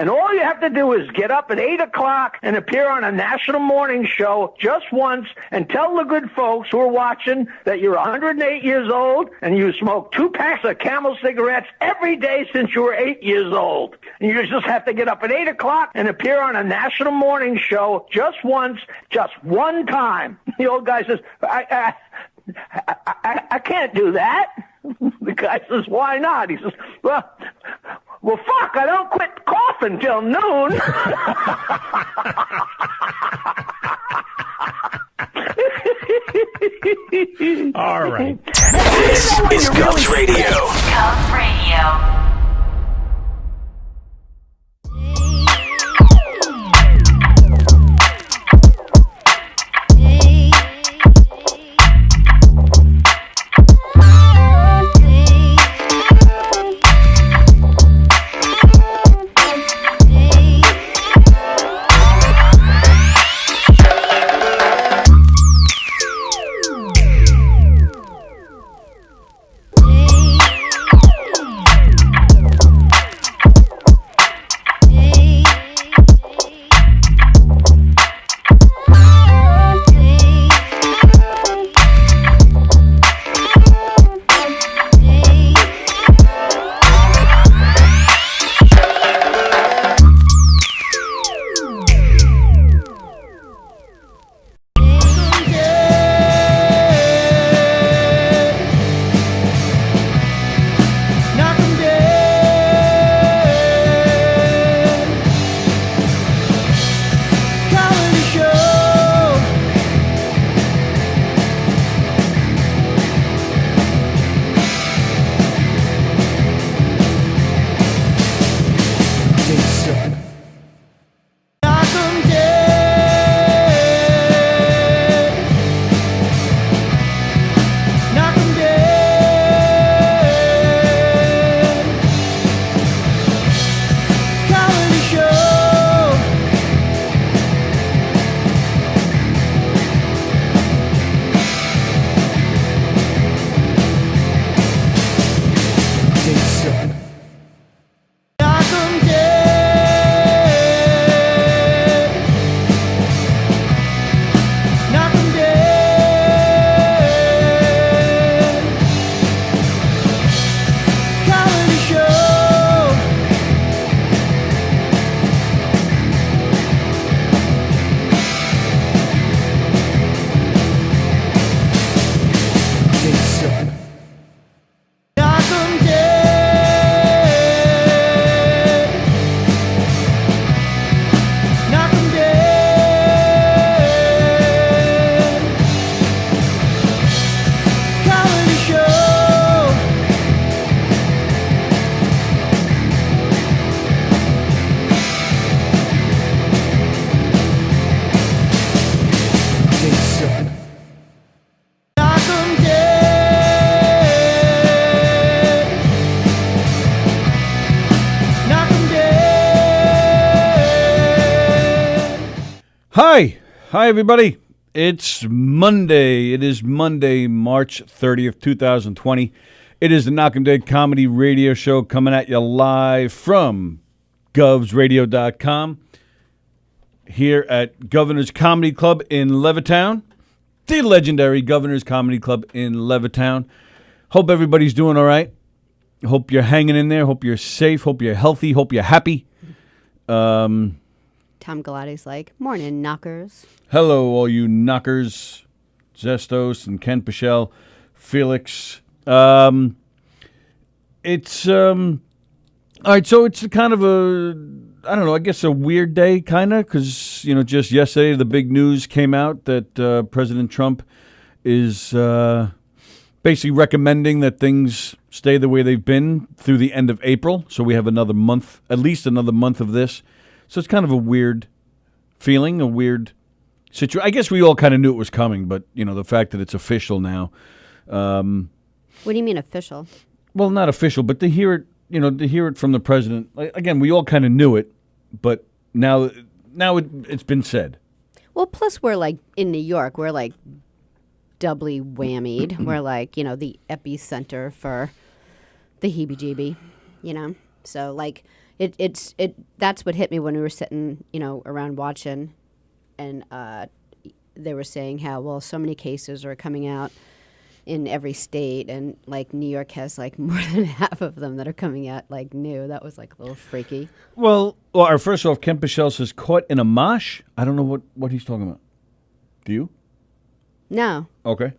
And all you have to do is get up at 8 o'clock and appear on a national morning show just once and tell the good folks who are watching that you're 108 years old and you smoke 2 packs of Camel cigarettes every day since you were 8 years old. And you just have to get up at 8 o'clock and appear on a national morning show just once, just one time. The old guy says, I can't do that. The guy says, why not? He says, well, fuck, I don't quit coughing till noon. All right. This is Cubs Radio. Cubs Radio. Hi, everybody. It's Monday. It is Monday, March 30th, 2020. It is the Knockem Day Comedy Radio Show coming at you live from govsradio.com here at Governor's Comedy Club in Levittown, the legendary Governor's Comedy Club in Levittown. Hope everybody's doing all right. Hope you're hanging in there. Hope you're safe. Hope you're healthy. Hope you're happy. Tom Galati's like, morning, knockers. Hello, all you knockers. Zestos and Ken Pichelle, Felix. It's, all right, so it's kind of a, I don't know, I guess a weird day, kind of, because, you know, just yesterday the big news came out that President Trump is basically recommending that things stay the way they've been through the end of April. So we have another month, at least another month of this. So it's kind of a weird feeling, a weird situation. I guess we all kind of knew it was coming, but, you know, the fact that it's official now. What do you mean official? Well, not official, but to hear it, you know, to hear it from the president. Again, we all kind of knew it, but now it's been said. Well, plus we're like in New York, we're like doubly whammied. We're like, you know, the epicenter for the heebie-jeebie, you know? So like, That's what hit me when we were sitting, around watching, and they were saying how, well, so many cases are coming out in every state, and like New York has like more than half of them that are coming out like new. That was like a little freaky. Well, first off, Ken Pichelle says caught in a mosh. I don't know what he's talking about. Do you? No. Okay.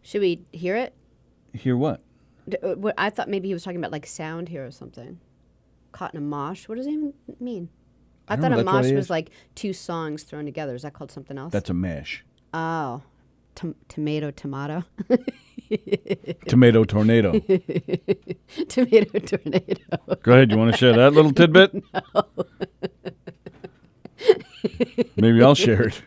Should we hear it? Hear what? I thought maybe he was talking about like sound here or something. Caught in a mosh. What does it even mean? I thought a mosh was like two songs thrown together. Is that called something else? That's a mash. Oh. Tomato. Tomato tornado. Tomato tornado. Go ahead. You want to share that little tidbit? No. Maybe I'll share it.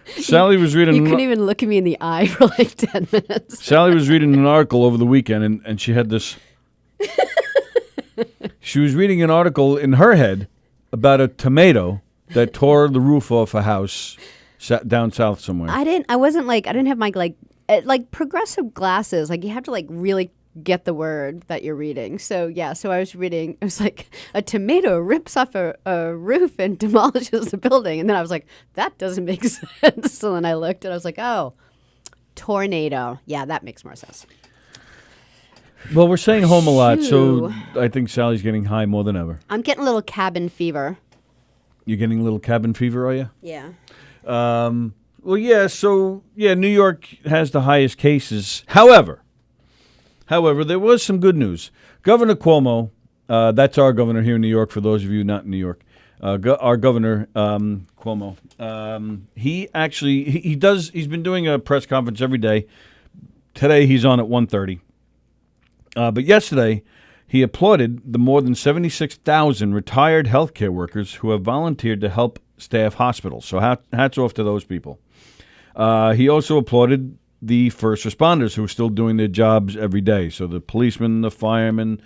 Sally was reading. You couldn't even look at me in the eye for like 10 minutes. Sally was reading an article over the weekend, and she had this. She was reading an article in her head about a tomato that tore the roof off a house down south somewhere. I didn't have my like progressive glasses. Like you have to like really get the word that you're reading. So I was reading. It was like a tomato rips off a roof and demolishes the building, and then I was like, that doesn't make sense. So then I looked and I was like, oh, tornado. Yeah, that makes more sense. Well, we're saying home a lot, so I think Sally's getting high more than ever. I'm getting a little cabin fever. You're getting a little cabin fever, are you? Yeah. Well, yeah. So New York has the highest cases. However, there was some good news. Governor Cuomo, that's our governor here in New York, for those of you not in New York, our governor, Cuomo, he's been doing a press conference every day. Today he's on at 1:30. But yesterday he applauded the more than 76,000 retired healthcare workers who have volunteered to help staff hospitals. So hats off to those people. He also applauded the first responders who are still doing their jobs every day. So the policemen, the firemen,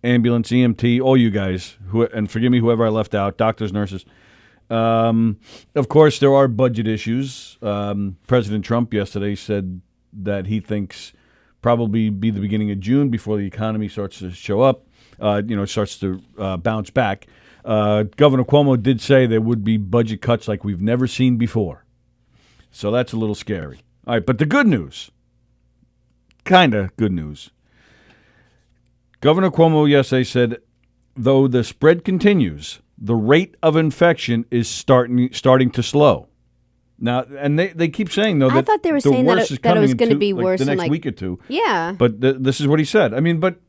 ambulance, EMT, all you guys, and forgive me, whoever I left out, doctors, nurses. Of course, there are budget issues. President Trump yesterday said that he thinks probably be the beginning of June before the economy starts to show up, starts to bounce back. Governor Cuomo did say there would be budget cuts like we've never seen before. So that's a little scary. All right, but the good news, kind of good news. Governor Cuomo yesterday said, though the spread continues, the rate of infection is starting to slow. Now, and they keep saying, though, that I thought they were saying that it was going to be worse the in next week or two. Yeah. But this is what he said. I mean, but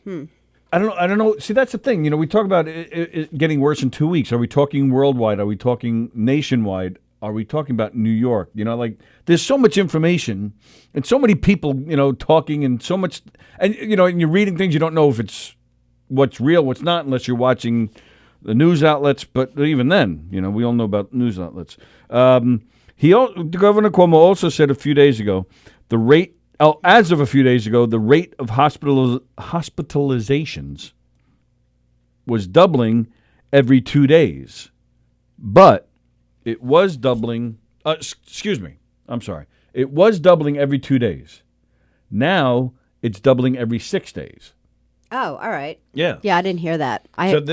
I don't know. See, that's the thing. We talk about it getting worse in 2 weeks. Are we talking worldwide? Are we talking nationwide? Are we talking about New York? There's so much information and so many people, talking, and so much, and and you're reading things, you don't know if it's what's real, what's not, unless you're watching the news outlets. But even then, we all know about news outlets. Governor Cuomo also said a few days ago, the rate of hospitalizations was doubling every 2 days, but it was doubling. It was doubling every 2 days. Now it's doubling every 6 days. Oh, all right. Yeah. Yeah, I didn't hear that. I just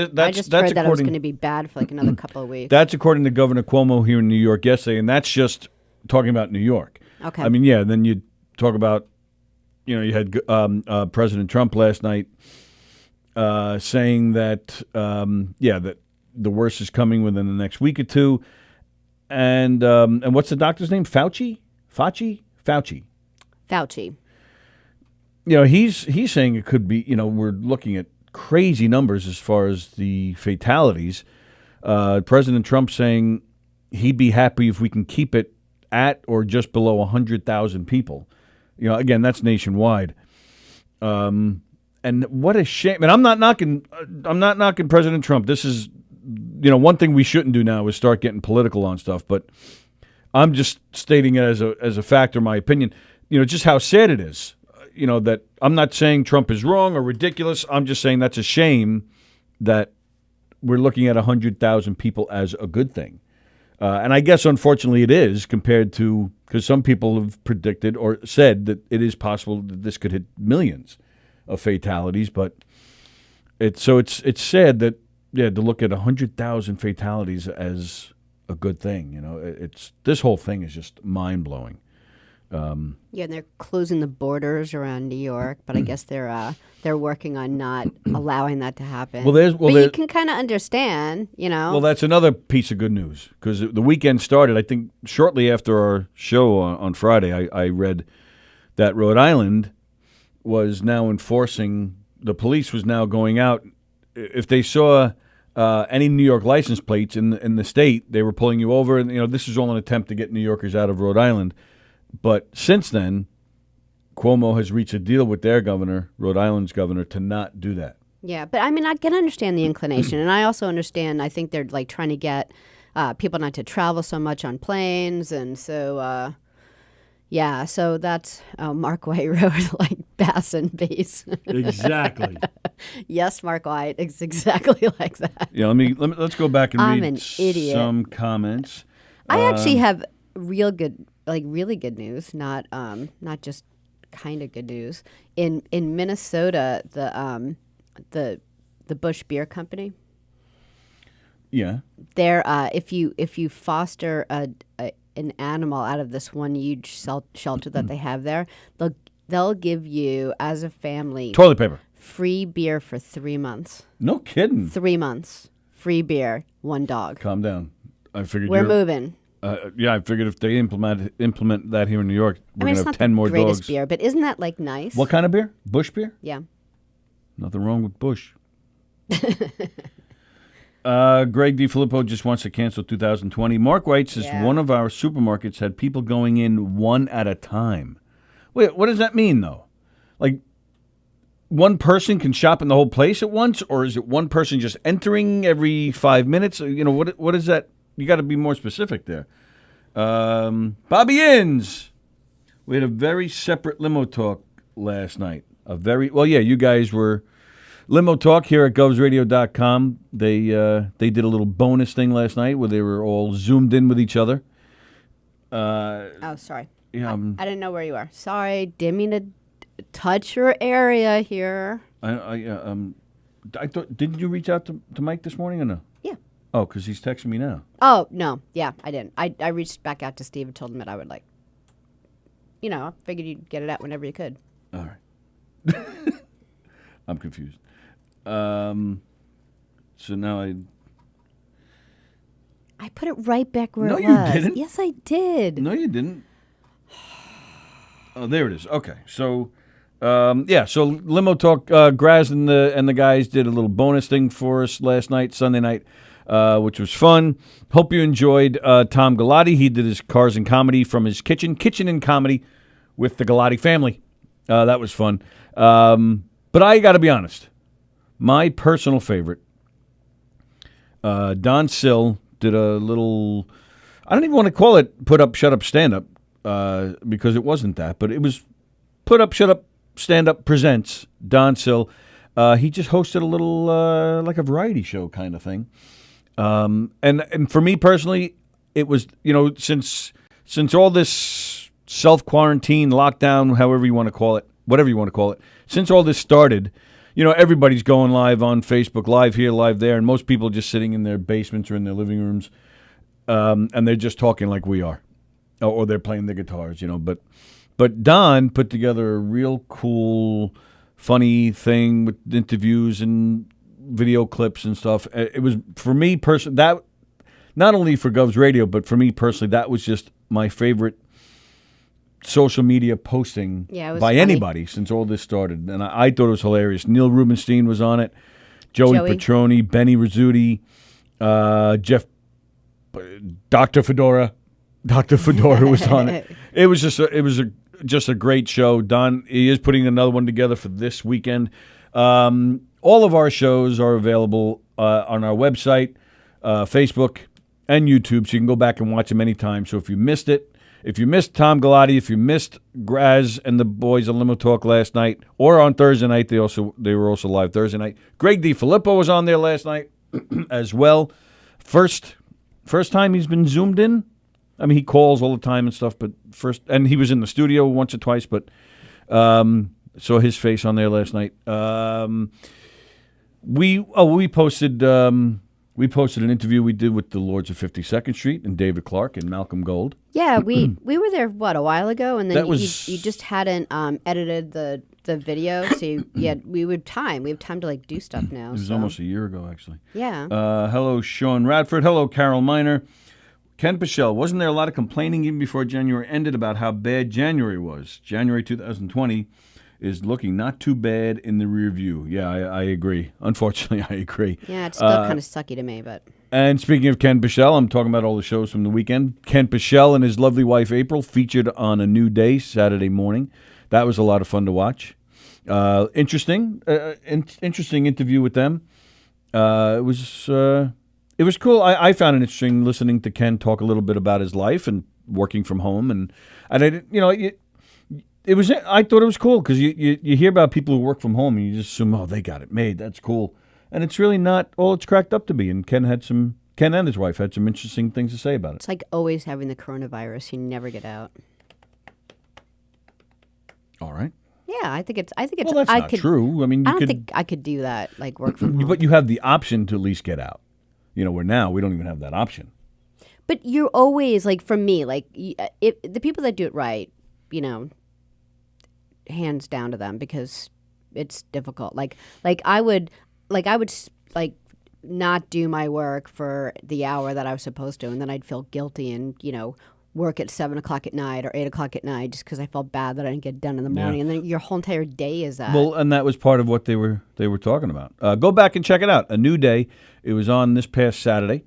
heard that it was going to be bad for like another couple of weeks. That's according to Governor Cuomo here in New York yesterday, and that's just talking about New York. Okay. I mean, yeah, then you talk about, you had President Trump last night saying that, that the worst is coming within the next week or two. And what's the doctor's name? Fauci. He's saying it could be, we're looking at crazy numbers as far as the fatalities. President Trump saying he'd be happy if we can keep it at or just below 100,000 people. Again, that's nationwide. And what a shame. And I'm not knocking President Trump. This is, one thing we shouldn't do now is start getting political on stuff. But I'm just stating it as a fact or my opinion. Just how sad it is. That I'm not saying Trump is wrong or ridiculous. I'm just saying that's a shame that we're looking at 100,000 people as a good thing. And I guess, unfortunately, it is compared to, because some people have predicted or said that it is possible that this could hit millions of fatalities. But it's sad that to look at 100,000 fatalities as a good thing. It's this whole thing is just mind blowing. And they're closing the borders around New York, but I guess they're working on not allowing that to happen. But you can kind of understand, Well, that's another piece of good news because the weekend started. I think shortly after our show on Friday, I read that Rhode Island was now enforcing. The police was now going out if they saw any New York license plates in the state, they were pulling you over, and this is all an attempt to get New Yorkers out of Rhode Island. But since then, Cuomo has reached a deal with their governor, Rhode Island's governor, to not do that. Yeah, but I mean, I can understand the inclination, and I also understand. I think they're like trying to get people not to travel so much on planes, and so yeah. So that's Mark White wrote like Bass and Base. Exactly. Yes, Mark White. It's exactly like that. Yeah. Let's go back and I'm read an idiot. some comments. I actually have really good news, not just kind of good news. In Minnesota, the Busch Beer Company. Yeah. There, if you foster an animal out of this one huge shelter that they have there, they'll give you as a family Toilet paper. Free beer for 3 months. No kidding. 3 months, free beer, one dog. Calm down. I figured we're moving. Yeah, I figured if they implement that here in New York, we're going to have 10 more dogs. It's not the greatest beer, but isn't that like nice? What kind of beer? Busch beer? Yeah. Nothing wrong with Busch. Greg DiFilippo just wants to cancel 2020. Mark White says one of our supermarkets had people going in one at a time. Wait, what does that mean, though? Like, one person can shop in the whole place at once, or is it one person just entering every 5 minutes? What is that? You got to be more specific there. Bobby Inns. We had a very separate limo talk last night. You guys were limo talk here at govsradio.com. They did a little bonus thing last night where they were all zoomed in with each other. Oh, sorry. Yeah, I didn't know where you are. Sorry, didn't mean to touch your area here. I thought. Did you reach out to Mike this morning or no? Yeah. Oh, because he's texting me now. Oh no, yeah, I didn't. I reached back out to Steve and told him that I would I figured you'd get it out whenever you could. All right. I'm confused. So now I put it right back where it was. No, you didn't. Yes, I did. No, you didn't. Oh, there it is. Okay, so so limo talk. Graz and the guys did a little bonus thing for us last night, Sunday night, which was fun. Hope you enjoyed Tom Galati. He did his Cars and Comedy from his kitchen and comedy with the Galati family. That was fun. But I got to be honest, my personal favorite, Don Sill did a little. I don't even want to call it Put Up, Shut Up, Stand Up. Because it wasn't that, but it was Put Up, Shut Up, Stand Up Presents Don Sill. He just hosted a little like a variety show kind of thing. And for me personally, it was since all this self-quarantine, lockdown, however you want to call it, whatever you want to call it, since all this started, everybody's going live on Facebook, live here, live there, and most people are just sitting in their basements or in their living rooms, and they're just talking like we are. Or they're playing the guitars, But Don put together a real cool, funny thing with interviews and video clips and stuff. It was, for me personally, that not only for Govs Radio, but for me personally, that was just my favorite social media posting by funny. Anybody since all this started. And I thought it was hilarious. Neil Rubenstein was on it, Joey Petroni, Benny Rizzuti, Jeff, Dr. Fedora. Dr. Fedora was on it. It was just a great show. Don, he is putting another one together for this weekend. All of our shows are available on our website, Facebook, and YouTube, so you can go back and watch them anytime. So if you missed it, if you missed Tom Galati, if you missed Graz and the boys on Limo Talk last night, or on Thursday night, they were also live Thursday night. Greg DiFilippo was on there last night as well. First time he's been zoomed in. I mean, he calls all the time and stuff, but and he was in the studio once or twice, but saw his face on there last night. we posted an interview we did with the Lords of 52nd Street and David Clark and Malcolm Gold. Yeah, we were there a while ago, and then That was- you just hadn't edited the video, so we have time to like do stuff now. It was almost a year ago, actually. Yeah. Hello, Sean Radford. Hello, Carol Miner. Ken Pichelle, wasn't there a lot of complaining even before January ended about how bad January was? January 2020 is looking not too bad in the rear view. Yeah, I agree. Unfortunately, I agree. Yeah, it's still kind of sucky to me, but... And speaking of Ken Pichelle, I'm talking about all the shows from the weekend. Ken Pichelle and his lovely wife, April, featured on A New Day Saturday morning. That was a lot of fun to watch. Interesting interview with them. It was cool. I found it interesting listening to Ken talk a little bit about his life and working from home, and I didn't, it was. I thought it was cool because you hear about people who work from home and you just assume, oh, they got it made. That's cool, and it's really not all it's cracked up to be. And Ken and his wife had some interesting things to say about it. It's like always having the coronavirus. You never get out. All right. Yeah, I think it's. Well, that's not true. I mean, I don't think I could do that. Like work from home. But you have the option to at least get out. Where now we don't even have that option. But you're always like, for me, like the people that do it right, hands down to them, because it's difficult. Like I would not do my work for the hour that I was supposed to, and then I'd feel guilty and work at 7 o'clock at night or 8 o'clock at night just because I felt bad that I didn't get done in the morning, and then your whole entire day is that. Well, and that was part of what they were talking about. Go back and check it out. A New Day. It was on this past Saturday.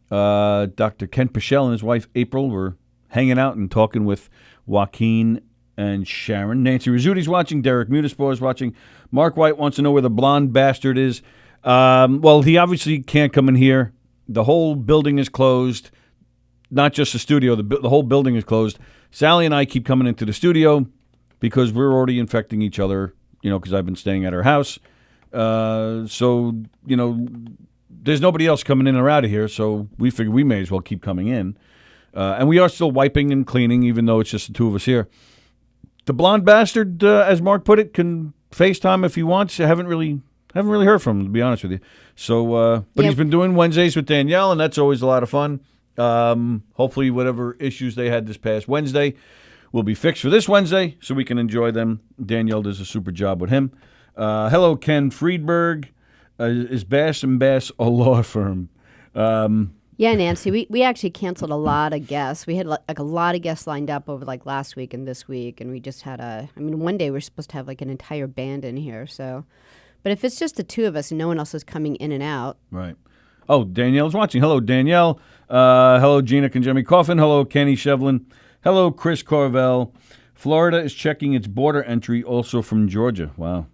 Dr. Ken Pichelle and his wife April were hanging out and talking with Joaquin and Sharon. Nancy Rizzuto's watching. Derek Mutispour is watching. Mark White wants to know where the blonde bastard is. Well, he obviously can't come in here. The whole building is closed. Not just the studio, the whole building is closed. Sallie and I keep coming into the studio because we're already infecting each other, because I've been staying at her house. So, there's nobody else coming in or out of here, so we figure we may as well keep coming in. And we are still wiping and cleaning, even though it's just the two of us here. The blonde bastard, as Mark put it, can FaceTime if he wants. I haven't really heard from him, to be honest with you. So, but he's been doing Wednesdays with Danielle, and that's always a lot of fun. Hopefully whatever issues they had this past Wednesday will be fixed for this Wednesday so we can enjoy them. Danielle does a super job with him. Hello, Ken Friedberg. Is Bass & Bass a law firm? Yeah, Nancy, we actually canceled a lot of guests. We had like a lot of guests lined up over like last week and this week, and we just had one day we were supposed to have like an entire band in here. So, but if it's just the two of us and no one else is coming in and out. Right. Oh, Danielle's watching. Hello, Danielle. Hello, Gina Conjemi Coffin. Hello, Kenny Shevlin. Hello, Chris Carvel. Florida is checking its border entry also from Georgia. Wow.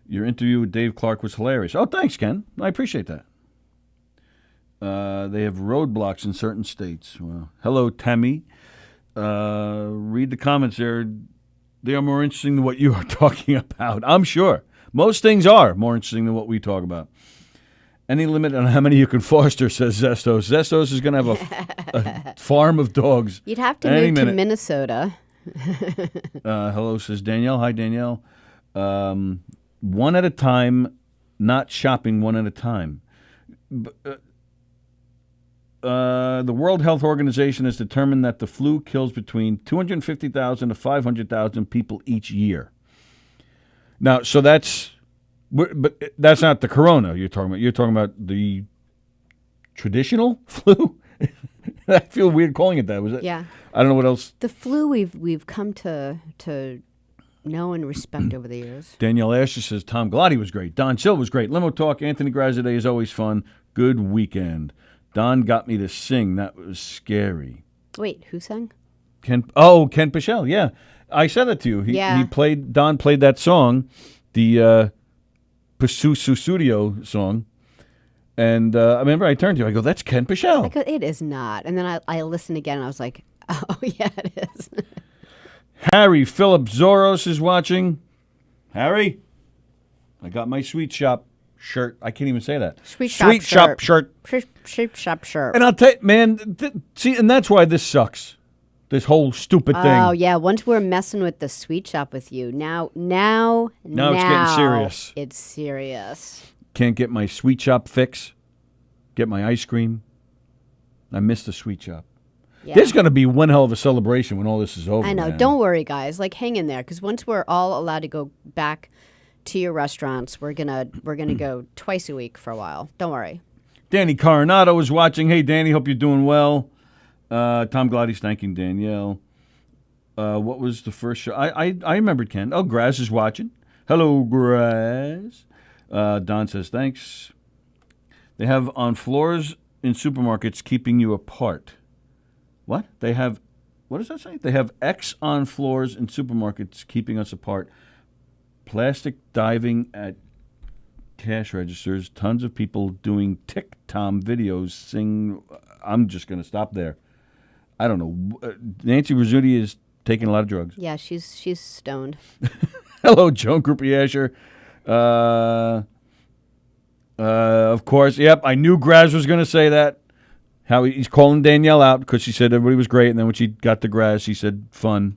Your interview with Dave Clark was hilarious. Oh, thanks, Ken. I appreciate that. They have roadblocks in certain states. Wow. Hello, Tammy. Read the comments there. They are more interesting than what you are talking about. I'm sure. Most things are more interesting than what we talk about. Any limit on how many you can foster, says Zestos. Zestos is going to have a farm of dogs. You'd have to move to Minnesota. Hello, says Danielle. Hi, Danielle. One at a time, not shopping one at a time. The World Health Organization has determined that the flu kills between 250,000 to 500,000 people each year. Now, so but that's not the corona you're talking about. You're talking about the traditional flu? I feel weird calling it that. Was it? Yeah. I don't know what else. The flu we've come to know and respect over the years. Danielle Asher says Tom Galati was great. Don Silva was great. Limo Talk, Anthony Grazide is always fun. Good weekend. Don got me to sing. That was scary. Wait, who sang? Ken Pichelle. Yeah, I said that to you. Don played that song, the Susudio song, and I remember I turned to you. I go, "That's Ken Pichelle." I go, "It is not." And then I listened again, and I was like, "Oh yeah, it is." Harry Philip Zoros is watching. Harry, I got my Sweet Shop shirt. I can't even say that. Sweet Shop shirt. Sweet Shop shirt. And I'll tell you, man, see, and that's why this sucks. This whole stupid thing. Oh yeah, once we're messing with the sweet shop with you, now it's getting serious. It's serious. Can't get my sweet shop fix. Get my ice cream. I miss the sweet shop. Yeah. There's going to be one hell of a celebration when all this is over. I know. Man. Don't worry, guys. Like, hang in there, because once we're all allowed to go back to your restaurants, we're gonna go twice a week for a while. Don't worry. Danny Coronado is watching. Hey, Danny, hope you're doing well. Tom Glotty's thanking Danielle. What was the first show? I remembered Ken. Oh, Graz is watching. Hello, Graz. Don says thanks. They have on floors in supermarkets keeping you apart. What? They have, what does that say? They have X on floors in supermarkets keeping us apart. Plastic diving at cash registers. Tons of people doing TikTok videos. I'm just going to stop there. I don't know. Nancy Rizzuti is taking a lot of drugs. Yeah, she's stoned. Hello, Joan Groupie Asher. Of course. Yep, I knew Graz was going to say that. How he's calling Danielle out because she said everybody was great, and then when she got to Graz, she said fun.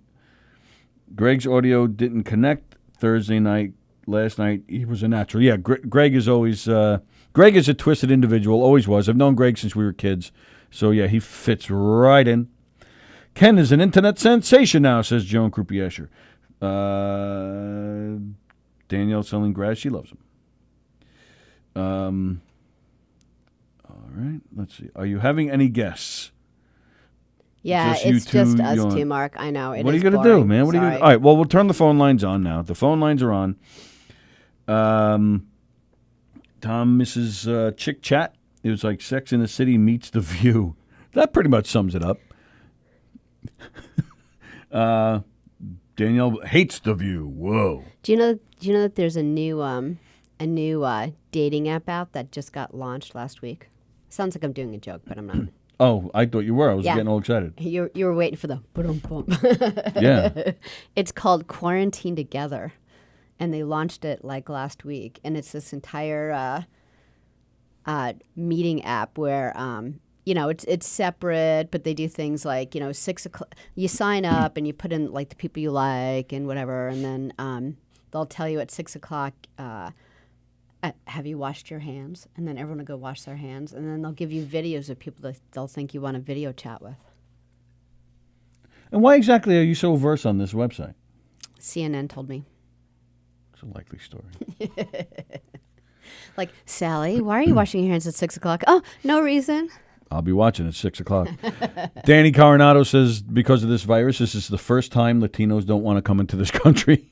Greg's audio didn't connect Thursday night. Last night, he was a natural. Yeah, Greg is always... Greg is a twisted individual, always was. I've known Greg since we were kids. So, yeah, he fits right in. Ken is an internet sensation now, says Joan Krupi Escher. Danielle selling grass. She loves him. All right, let's see. Are you having any guests? Yeah, it's just us two, Mark. I know. What are you going to do, man? What are you gonna... All right, well, we'll turn the phone lines on now. The phone lines are on. Tom, Mrs. Chick Chat. It was like Sex in the City meets The View. That pretty much sums it up. Danielle hates The View. Whoa. Do you know that there's a new dating app out that just got launched last week? Sounds like I'm doing a joke, but I'm not. Oh, I thought you were. I was getting all excited. You were waiting for the boom. Yeah. It's called Quarantine Together, and they launched it like last week, and it's this entire meeting app where it's separate, but they do things like 6 o'clock. You sign up and you put in like the people you like and whatever, and then they'll tell you at 6 o'clock. Have you washed your hands? And then everyone will go wash their hands. And then they'll give you videos of people that they'll think you want to video chat with. And why exactly are you so versed on this website? CNN told me. It's a likely story. Like, Sallie, why are you washing your hands at 6 o'clock? Oh, no reason. I'll be watching at 6 o'clock. Danny Coronado says because of this virus, this is the first time Latinos don't want to come into this country.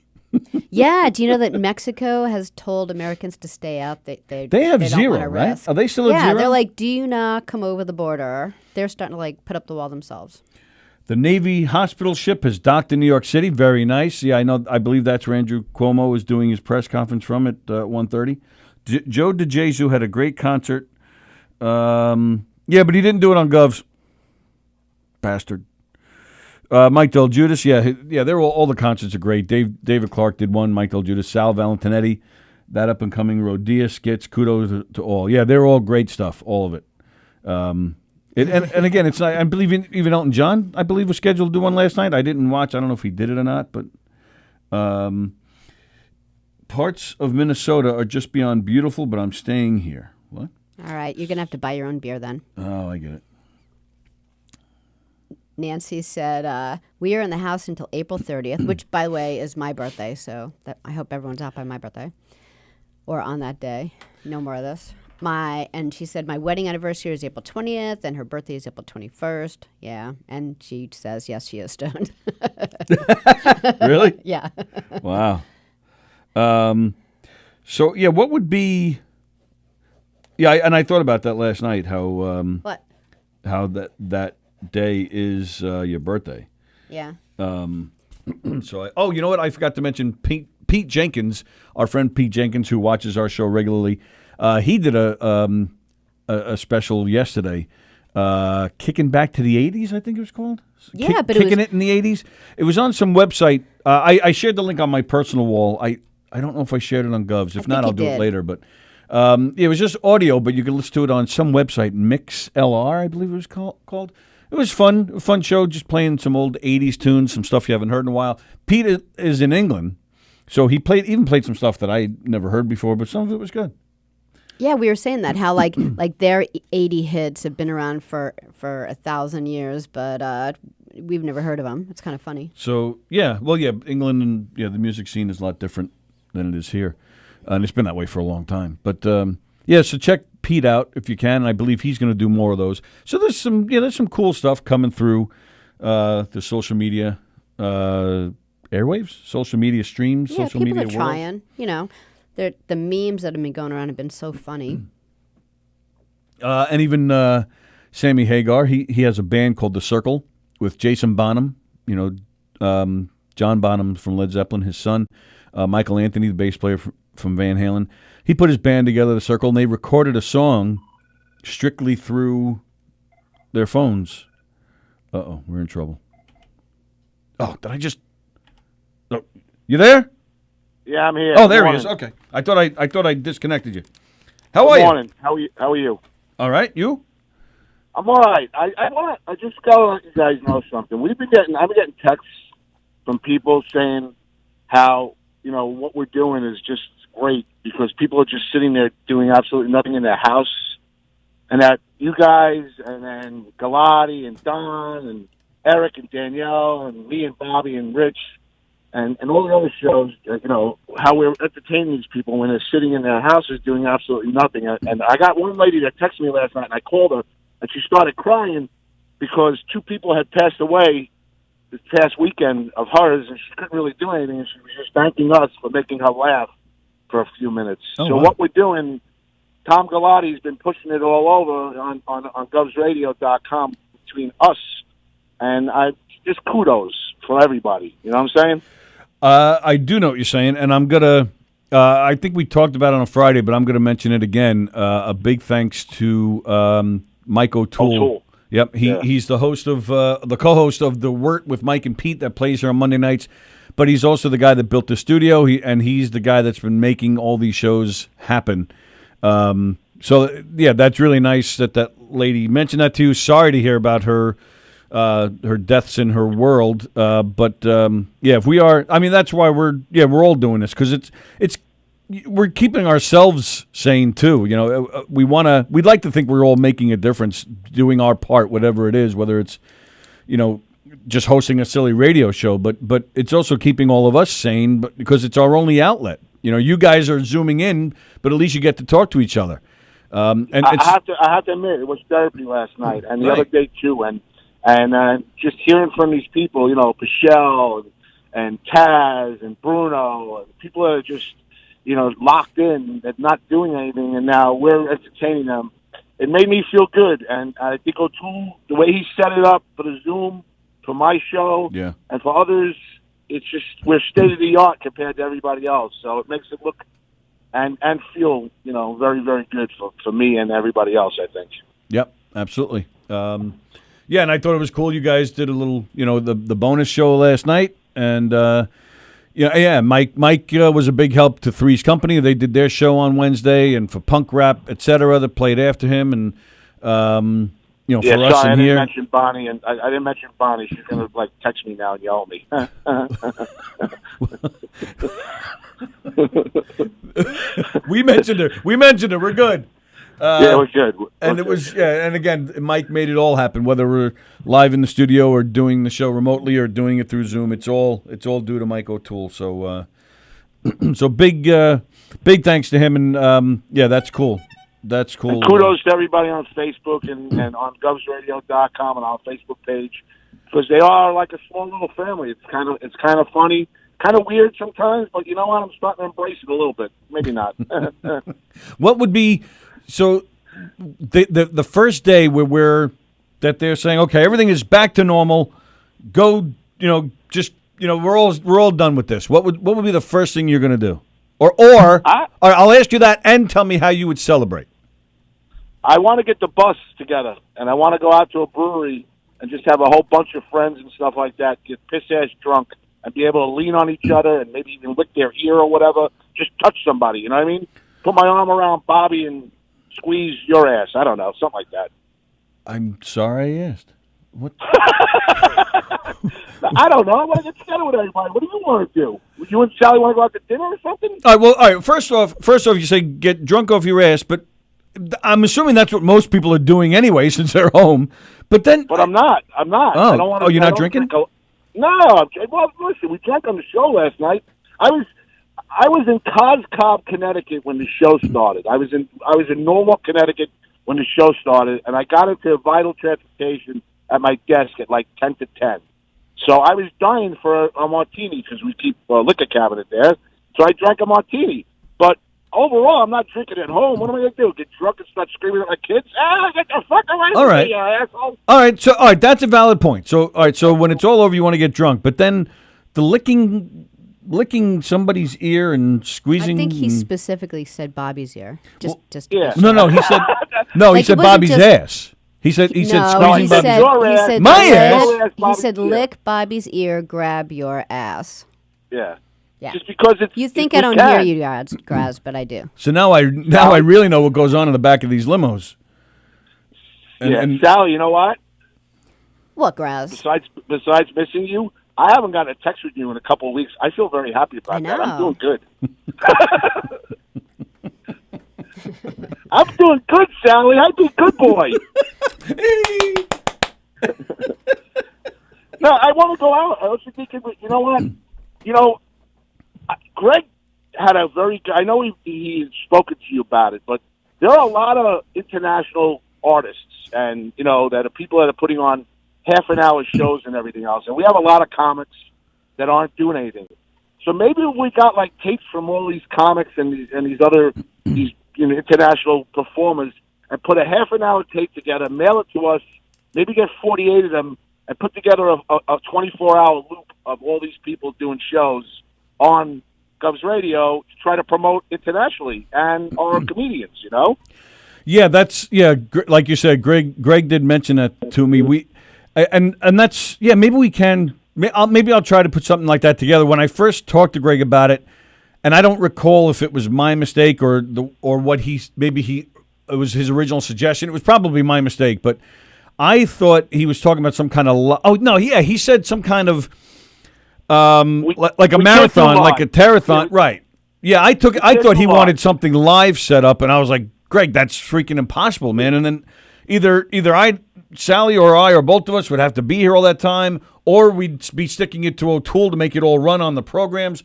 Yeah, do you know that Mexico has told Americans to stay out? They have zero, right? Risk. Are they still at zero? Yeah, they're like, do not come over the border. They're starting to like put up the wall themselves. The Navy hospital ship has docked in New York City. Very nice. Yeah, I believe that's where Andrew Cuomo is doing his press conference from at 1:30. Joe DeJesu had a great concert. Yeah, but he didn't do it on Govs. Bastard. Mike Del Judas, yeah, they're all the concerts are great. David Clark did one. Mike Del Judas, Sal Valentinetti, that up and coming Rodea skits. Kudos to all. Yeah, they're all great stuff, all of it. And again, it's not. I believe even Elton John, I believe, was scheduled to do one last night. I didn't watch. I don't know if he did it or not, but parts of Minnesota are just beyond beautiful. But I'm staying here. What? All right, you're gonna have to buy your own beer then. Oh, I get it. Nancy said, we are in the house until April 30th, which, by the way, is my birthday. So I hope everyone's out by my birthday or on that day. No more of this. And she said, my wedding anniversary is April 20th, and her birthday is April 21st. Yeah. And she says, yes, she is stoned. Really? Yeah. Wow. So, yeah, what would be... Yeah, and I thought about that last night, how... What? How that day is your birthday. Yeah. So you know what? I forgot to mention Pete Jenkins, our friend Pete Jenkins, who watches our show regularly. He did a special yesterday, kicking back to the 80s. I think it was called. Yeah, but kicking it in the 80s. It was on some website. I shared the link on my personal wall. I don't know if I shared it on Govs. If not, I'll do it later. But it was just audio, but you could listen to it on some website, MixLR, I believe it was called. It was fun. A fun show, just playing some old 80s tunes, some stuff you haven't heard in a while. Pete is in England, so he played some stuff that I never heard before, but some of it was good. Yeah, we were saying that, how like their 80 hits have been around for 1,000 years, but we've never heard of them. It's kind of funny. So, England and the music scene is a lot different than it is here. And it's been that way for a long time. But, so check Pete out if you can. And I believe he's going to do more of those. So there's some cool stuff coming through the social media airwaves, social media streams, social people media are trying. The memes that have been going around have been so funny. And even Sammy Hagar, he has a band called The Circle with Jason Bonham, John Bonham from Led Zeppelin, his son, Michael Anthony, the bass player from Van Halen. He put his band together, The Circle, and they recorded a song strictly through their phones. Uh-oh, we're in trouble. Oh, did I just... Oh, you there? Yeah, I'm here. Oh, there he is. Okay. I thought I disconnected you. How are you? Good morning. How are you? All right, you? I'm all right. I just gotta let you guys know something. I've been getting texts from people saying how, what we're doing is just great because people are just sitting there doing absolutely nothing in their house. And that you guys and then Galati and Don and Eric and Danielle and me and Bobby and Rich and all the other shows, how we're entertaining these people when they're sitting in their houses doing absolutely nothing. And I got one lady that texted me last night, and I called her, and she started crying because two people had passed away this past weekend of hers, and she couldn't really do anything, and she was just thanking us for making her laugh for a few minutes. So what we're doing, Tom Galati's been pushing it all over on govsradio.com between us, and just kudos for everybody. You know what I'm saying? I do know what you're saying, and I'm going to I think we talked about it on Friday, but I'm going to mention it again. A big thanks to Mike O'Toole. Yep, he's the host of the co-host of the Wort with Mike and Pete that plays here on Monday nights, but he's also the guy that built the studio, and he's the guy that's been making all these shows happen. So, that's really nice that lady mentioned that to you. Sorry to hear about her deaths in her world. But if we are, that's why we're all doing this, because we're keeping ourselves sane too. We'd like to think we're all making a difference, doing our part, whatever it is, whether it's, just hosting a silly radio show, but it's also keeping all of us sane, but because it's our only outlet. You guys are zooming in, but at least you get to talk to each other. And I have to admit, it was therapy last night and the other day too, and just hearing from these people, Pichelle and Taz and Bruno, and people that are just, locked in and not doing anything, and now we're entertaining them. It made me feel good, and I think O'Toole, the way he set it up for the Zoom, for my show, and for others, it's just, we're state-of-the-art compared to everybody else, so it makes it look and feel, very, very good for me and everybody else, I think. Yep, absolutely. And I thought it was cool. You guys did a little, the bonus show last night, and Mike was a big help to Three's Company. They did their show on Wednesday, and for Punk Rap, etc., that played after him, and for us sorry, in I didn't here. mention Bonnie, and I didn't mention Bonnie. She's gonna text me now and yell at me. We mentioned her. We're good. It was good. And it was, and again, Mike made it all happen, whether we're live in the studio or doing the show remotely or doing it through Zoom. It's all due to Mike O'Toole. So, so big thanks to him, and that's cool. That's cool. And kudos to everybody on Facebook and on govsradio.com and our Facebook page, because they are like a small little family. It's kind of funny, kind of weird sometimes, but you know what? I'm starting to embrace it a little bit. Maybe not. What would be so the first day where they're saying, okay, everything is back to normal. Go, we're all done with this. What would be the first thing you're going to do? Or I'll ask you that and tell me how you would celebrate. I want to get the bus together, and I want to go out to a brewery and just have a whole bunch of friends and stuff like that, get piss-ass drunk, and be able to lean on each other and maybe even lick their ear or whatever, just touch somebody, you know what I mean? Put my arm around Bobby and squeeze your ass. I don't know, something like that. I'm sorry I asked. What? I don't know. I want to get together with everybody. What do you want to do? You and Sallie want to go out to dinner or something? All right. First off, you say get drunk off your ass, but I'm assuming that's what most people are doing anyway, since they're home. But I'm not. Oh, I don't want to, you're not drinking? No. Well, listen, we drank on the show last night. I was in Cobb, Connecticut when the show started. I was in Norwalk, Connecticut when the show started, and I got into Vital Transportation at my desk at like 10 to 10. So I was dying for a martini because we keep a liquor cabinet there. So I drank a martini. But overall, I'm not drinking at home. What am I going to do? Get drunk and start screaming at my kids? Get the fuck away from me, you asshole. All right, that's a valid point. So when it's all over, you want to get drunk. But then the licking somebody's ear and squeezing. I think he specifically said Bobby's ear. Just yeah. No, he said he said Bobby's ass. He said squeezing Bobby's said my ass. He said lick Bobby's ear, grab your ass. Yeah. Yeah. Just because it's You think I don't hear you, Graz, but I do. So now I really know what goes on in the back of these limos. And Sallie, you know what? What, Graz? Besides missing you, I haven't gotten a text with you in a couple of weeks. I feel very happy about that. I'm doing good. I'm doing good, Sallie. I'm a good boy. No, I want to go out. I was thinking, you know what? Greg had a very good, I know he's spoken to you about it, but there are a lot of international artists and, that are people that are putting on half an hour shows and everything else. And we have a lot of comics that aren't doing anything. So maybe if we got like tapes from all these comics and these other international performers and put a half an hour tape together, mail it to us, maybe get 48 of them and put together a 24-hour loop of all these people doing shows on Gov's Radio to try to promote internationally and our comedians, Yeah, like you said, Greg did mention that to me. And that's maybe we can. Maybe I'll try to put something like that together. When I first talked to Greg about it, and I don't recall if it was my mistake or what it was his original suggestion. It was probably my mistake, but I thought he was talking about some kind of. He said some kind of like a marathon, like a telethon, right? Yeah, I thought he wanted something live set up, and I was like, Greg, that's freaking impossible, man. And then either Sallie or I or both of us would have to be here all that time, or we'd be sticking it to O'Toole to make it all run on the programs.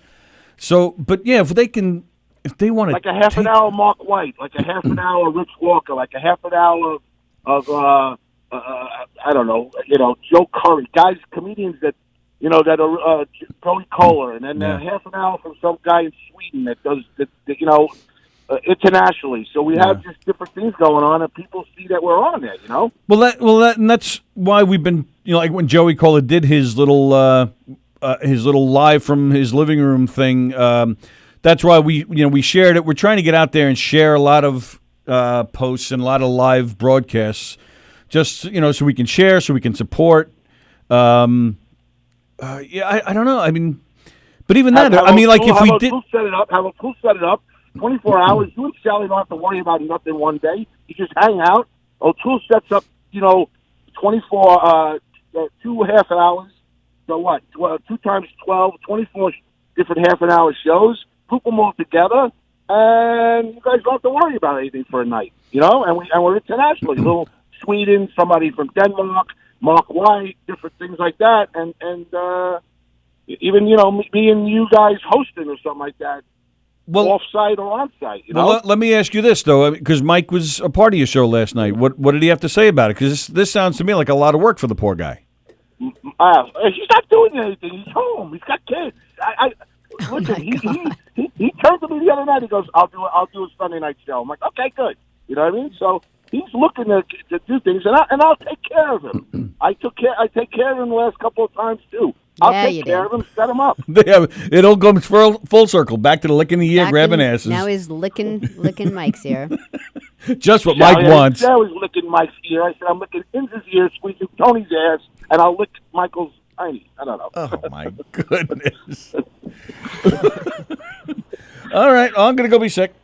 So, but yeah, if they want to, like a half an hour Mark White, like a half an hour Rich Walker, like a half an hour of I don't know, Joe Curry, comedians that are Tony Kohler, and then half an hour from some guy in Sweden that does internationally. So we have just different things going on, and people see that we're on there. Well, and that's why we've been, like when Joey Kohler did his little live from his living room thing. That's why we shared it. We're trying to get out there and share a lot of posts and a lot of live broadcasts, just so we can share, so we can support. I don't know. I mean, but even that, like if we did have a pool set it up. 24 hours. You and Sallie don't have to worry about nothing one day. You just hang out. O'Toole sets up, 24, 2 half hours. So what? 2 times 12, 24 different half an hour shows. Group them all together, and you guys don't have to worry about anything for a night. And we're international. Little Sweden, somebody from Denmark, Mark White, different things like that, and even me and you guys hosting or something like that. Well, off-site or on-site, Well, let me ask you this, though, because Mike was a part of your show last night. What did he have to say about it? Because this sounds to me like a lot of work for the poor guy. He's not doing anything. He's home. He's got kids. Listen, he turned to me the other night. He goes, I'll do a Sunday night show. I'm like, okay, good. You know what I mean? So he's looking to do things, and I'll take care of him. I take care of him the last couple of times, too. I'll take care of him, set him up. It all comes full circle. Back to the licking the ear, grabbing asses. Now he's licking Mike's ear. Just what Mike wants. I was licking Mike's ear. I said, I'm licking Inz's ear, squeezing Tony's ass, and I'll lick Michael's tiny. I don't know. Oh, my goodness. All right. I'm going to go be sick.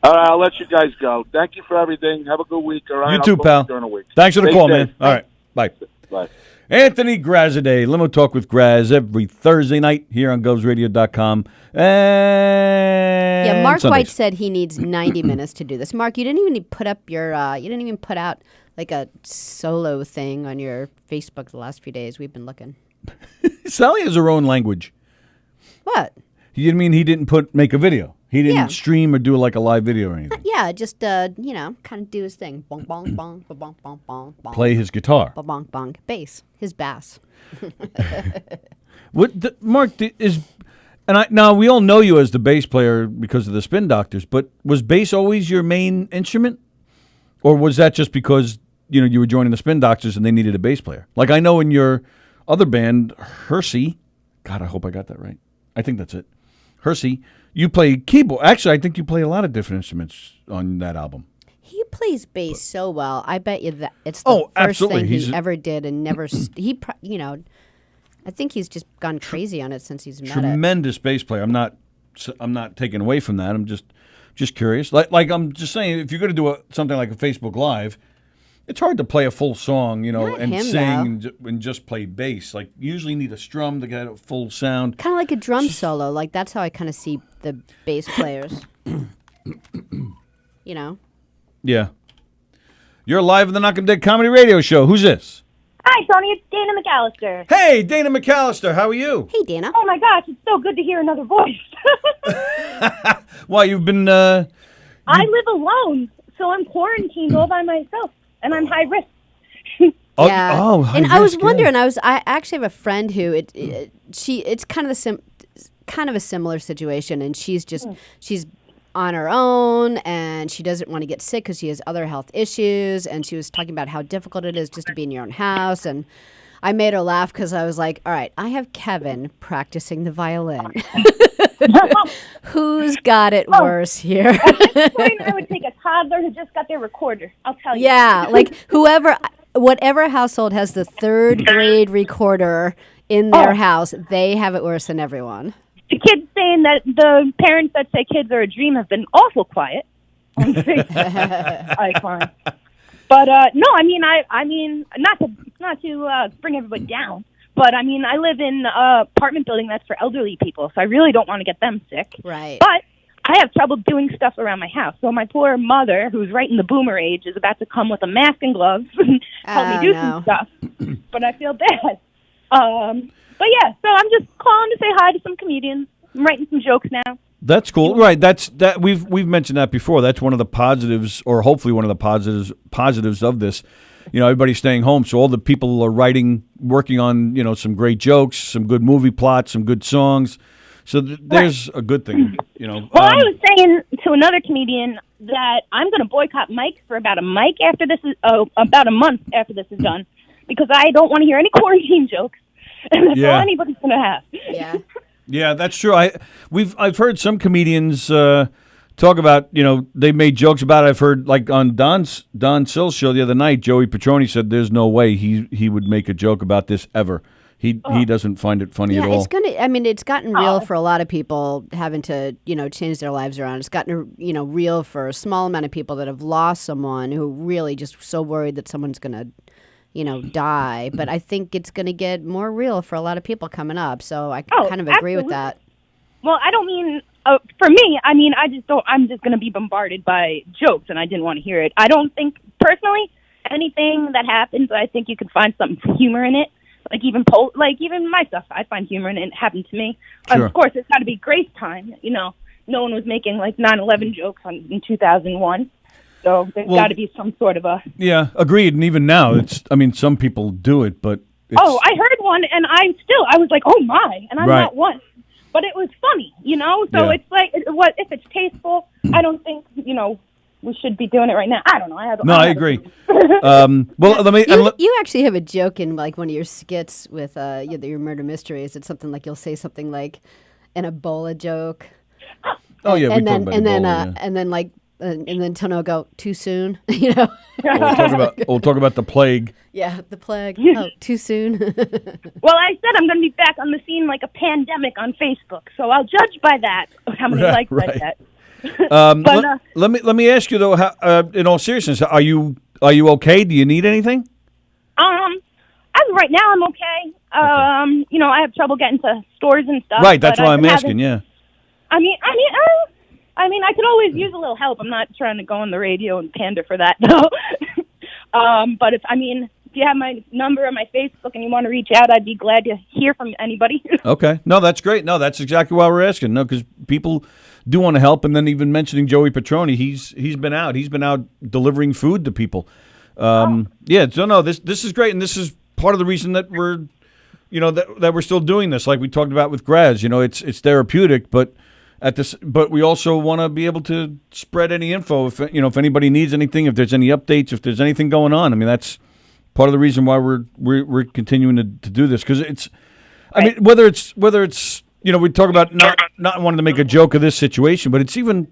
All right. I'll let you guys go. Thank you for everything. Have a good week. All right. You too, pal. During the week. Thanks for the call, safe. man. All right. Bye. Bye. Anthony Graziday, Limo Talk with Graz, every Thursday night here on govsradio.com. And Yeah, Mark Sundays. White said he needs 90 minutes to do this. Mark, you didn't even put up your, you didn't even put out like a solo thing on your Facebook the last few days. We've been looking. Sallie has her own language. What? You mean he didn't make a video? He didn't Yeah. stream or do like a live video or anything? Yeah, just, kind of do his thing. Bong, bong, bong, bong, bong, bong, bong. Play his guitar. Bong, bong, bong. Bass. His bass. Mark, now we all know you as the bass player because of the Spin Doctors, but was bass always your main instrument? Or was that just because, you were joining the Spin Doctors and they needed a bass player? Like I know in your other band, Hersey, God, I hope I got that right. I think that's it. Hersey, you play keyboard. Actually, I think you play a lot of different instruments on that album. He plays bass so well. I bet you that it's the first absolutely. thing he ever did and never, I think he's just gone crazy on it since he's met it. Tremendous bass player. I'm not taking away from that. I'm just curious. Like I'm just saying, if you're going to do something like a Facebook Live, it's hard to play a full song, Not and him, sing and just play bass. Like you usually need a strum to get a full sound. Kind of like a drum solo. Like that's how I kind of see the bass players. Yeah. You're live in the Knockem Dead Comedy Radio Show. Who's this? Hi, Tony. It's Dana McAllister. Hey, Dana McAllister. How are you? Hey, Dana. Oh, my gosh. It's so good to hear another voice. Well, you've been... I live alone, so I'm quarantined all by myself, and I'm high risk. Yeah. high and I was risk, yeah. wondering. I actually have a friend who it's kind of a similar situation, and she's on her own, and she doesn't want to get sick because she has other health issues, and she was talking about how difficult it is just to be in your own house, and I made her laugh because I was like, all right, I have Kevin practicing the violin. Who's got it worse here? At this point, I would take a toddler who just got their recorder. I'll tell you. Yeah, like whatever household has the third grade recorder in their house, they have it worse than everyone. The kids saying that the parents that say kids are a dream have been awful quiet on Facebook. I find. But no, I mean, not to bring everybody down, but I mean, I live in an apartment building that's for elderly people, so I really don't want to get them sick. Right. But I have trouble doing stuff around my house. So my poor mother, who's right in the boomer age, is about to come with a mask and gloves and help me do some stuff. But I feel bad. But yeah, so I'm just calling to say hi to some comedians. I'm writing some jokes now. That's cool, right? That we've mentioned that before. That's one of the positives, or hopefully one of the positives of this. Everybody's staying home, so all the people are working on some great jokes, some good movie plots, some good songs. So there's a good thing, Well, I was saying to another comedian that I'm going to boycott Mike for about a month after this is done, because I don't want to hear any quarantine jokes. And that's all anybody's going to have. Yeah. Yeah, that's true. I've heard some comedians talk about, they made jokes about it. I've heard like on Don Sill's show the other night, Joey Petroni said there's no way he would make a joke about this ever. He doesn't find it funny at all. It's gotten real for a lot of people having to, change their lives around. It's gotten, real for a small amount of people that have lost someone who really just so worried that someone's going to, die. But I think it's going to get more real for a lot of people coming up. So I kind of agree with that. Well, I don't mean, for me, I'm just going to be bombarded by jokes, and I didn't want to hear it. I don't think, personally, anything that happens, I think you can find some humor in it. Like even my stuff, I find humor in it. It happened to me. Sure. Of course, it's got to be Grace time. No one was making like 9/11 jokes in 2001. So there's got to be some sort of a... Yeah, agreed. And even now, some people do it, but... I heard one, and I was like, oh my, and I'm not one. But it was funny, So it's like, if it's tasteful, I don't think, we should be doing it right now. I don't know. I agree. Well, let me... You actually have a joke in like one of your skits with your murder mysteries. It's something like you'll say something like an Ebola joke. Oh yeah, and then Tono will go too soon. We'll talk about the plague. Yeah, the plague. Oh, too soon. Well, I said I'm going to be back on the scene like a pandemic on Facebook, so I'll judge by that how many likes I get. Let me ask you though. How, in all seriousness, are you okay? Do you need anything? I right now I'm okay. I have trouble getting to stores and stuff. Right, that's why I'm asking. Yeah. I mean, I could always use a little help. I'm not trying to go on the radio and pander for that, though. But if you have my number on my Facebook and you want to reach out, I'd be glad to hear from anybody. Okay. No, that's great. No, that's exactly why we're asking. No, because people do want to help. And then even mentioning Joey Petroni, he's been out. He's been out delivering food to people. Yeah. So no, this is great, and this is part of the reason that we're, that we're still doing this. Like we talked about with Graz, it's therapeutic, but we also want to be able to spread any info if anybody needs anything, if there's any updates, if there's anything going on. I mean, that's part of the reason why we're continuing to do this, because it's. I mean, whether it's we talk about not wanting to make a joke of this situation, but it's even.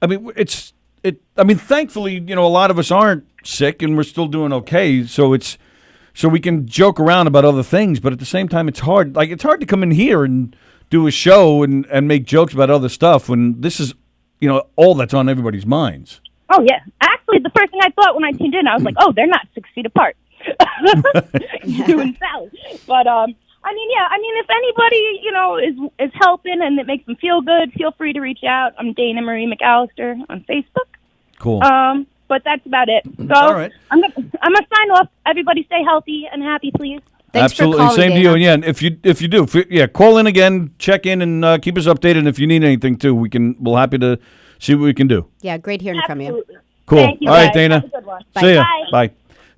I mean, thankfully, a lot of us aren't sick and we're still doing okay. So we can joke around about other things, but at the same time, it's hard. Like, it's hard to come in here and do a show and make jokes about other stuff when this is, all that's on everybody's minds. Oh, yeah. Actually, the first thing I thought when I tuned in, I was like, oh, they're not 6 feet apart. Doing Sallie. But, if anybody, is helping and it makes them feel good, feel free to reach out. I'm Dana Marie McAllister on Facebook. Cool. But that's about it. So all right. I'm gonna sign off. Everybody stay healthy and happy, please. Thanks Absolutely. for calling, Same Dana. to you. And yeah, if you do, call in again, check in, and keep us updated. And if you need anything too, we're happy to see what we can do. Yeah, great hearing from you. Absolutely. Cool. Thank you, All right, guys. Dana. Have a good one. See ya. Bye. Bye.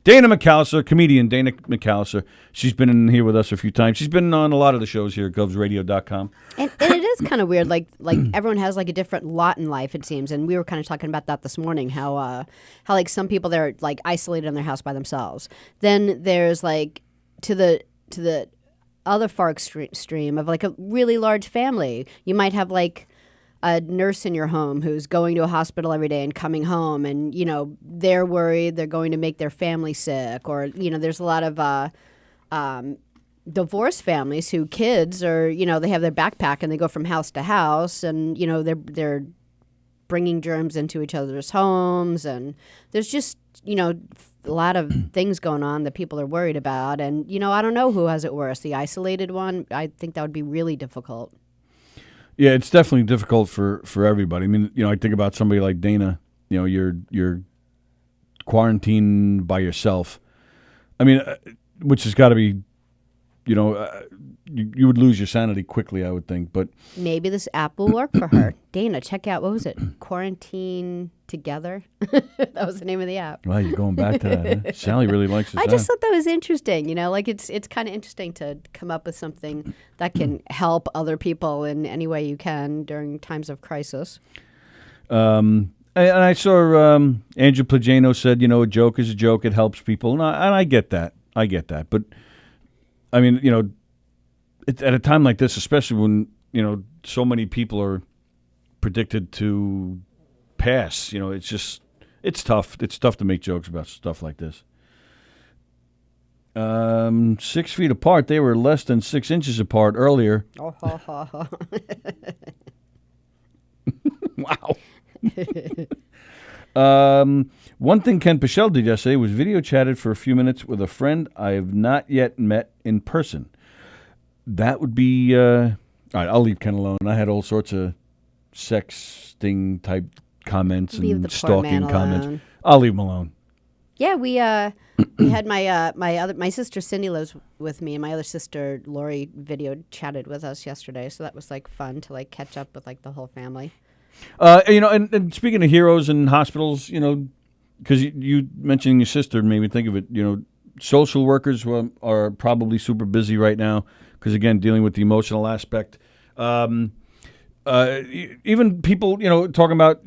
Dana McAllister, comedian Dana McAllister. She's been in here with us a few times. She's been on a lot of the shows here at govsradio.com. And it is kind of weird. Like everyone has like a different lot in life, it seems. And we were kind of talking about that this morning. How like some people, they're like isolated in their house by themselves. Then there's like to the other far extreme of like a really large family. You might have like a nurse in your home who's going to a hospital every day and coming home, and they're worried they're going to make their family sick, or there's a lot of divorced families who kids are they have their backpack and they go from house to house, and they're bringing germs into each other's homes, and there's just a lot of things going on that people are worried about, and I don't know who has it worse, the isolated one. I think that would be really difficult. Yeah, it's definitely difficult for everybody. I mean, I think about somebody like Dana. You're quarantined by yourself. I mean, which has got to be, you would lose your sanity quickly, I would think. But maybe this app will work for her. Dana, check out, what was it? Quarantine Together? That was the name of the app. Wow, you're going back to that. Huh? Sallie really likes this I just app. thought that was interesting. Like it's kind of interesting to come up with something that can help other people in any way you can during times of crisis. And I saw Andrew Plagano said, a joke is a joke. It helps people. And I get that. But, I mean, at a time like this, especially when, so many people are predicted to pass, it's tough. It's tough to make jokes about stuff like this. 6 feet apart. They were less than 6 inches apart earlier. Wow. One thing Ken Pichel did yesterday was video chatted for a few minutes with a friend I have not yet met in person. That would be all right. I'll leave Ken alone. I had all sorts of sexting type comments and stalking comments. I'll leave him alone. Yeah, we had my sister Cindy lives with me, and my other sister Lori video chatted with us yesterday, so that was like fun to like catch up with like the whole family. And speaking of heroes and hospitals, because you mentioning your sister made me think of it. Social workers who are probably super busy right now because, again, dealing with the emotional aspect. Even people, talking about,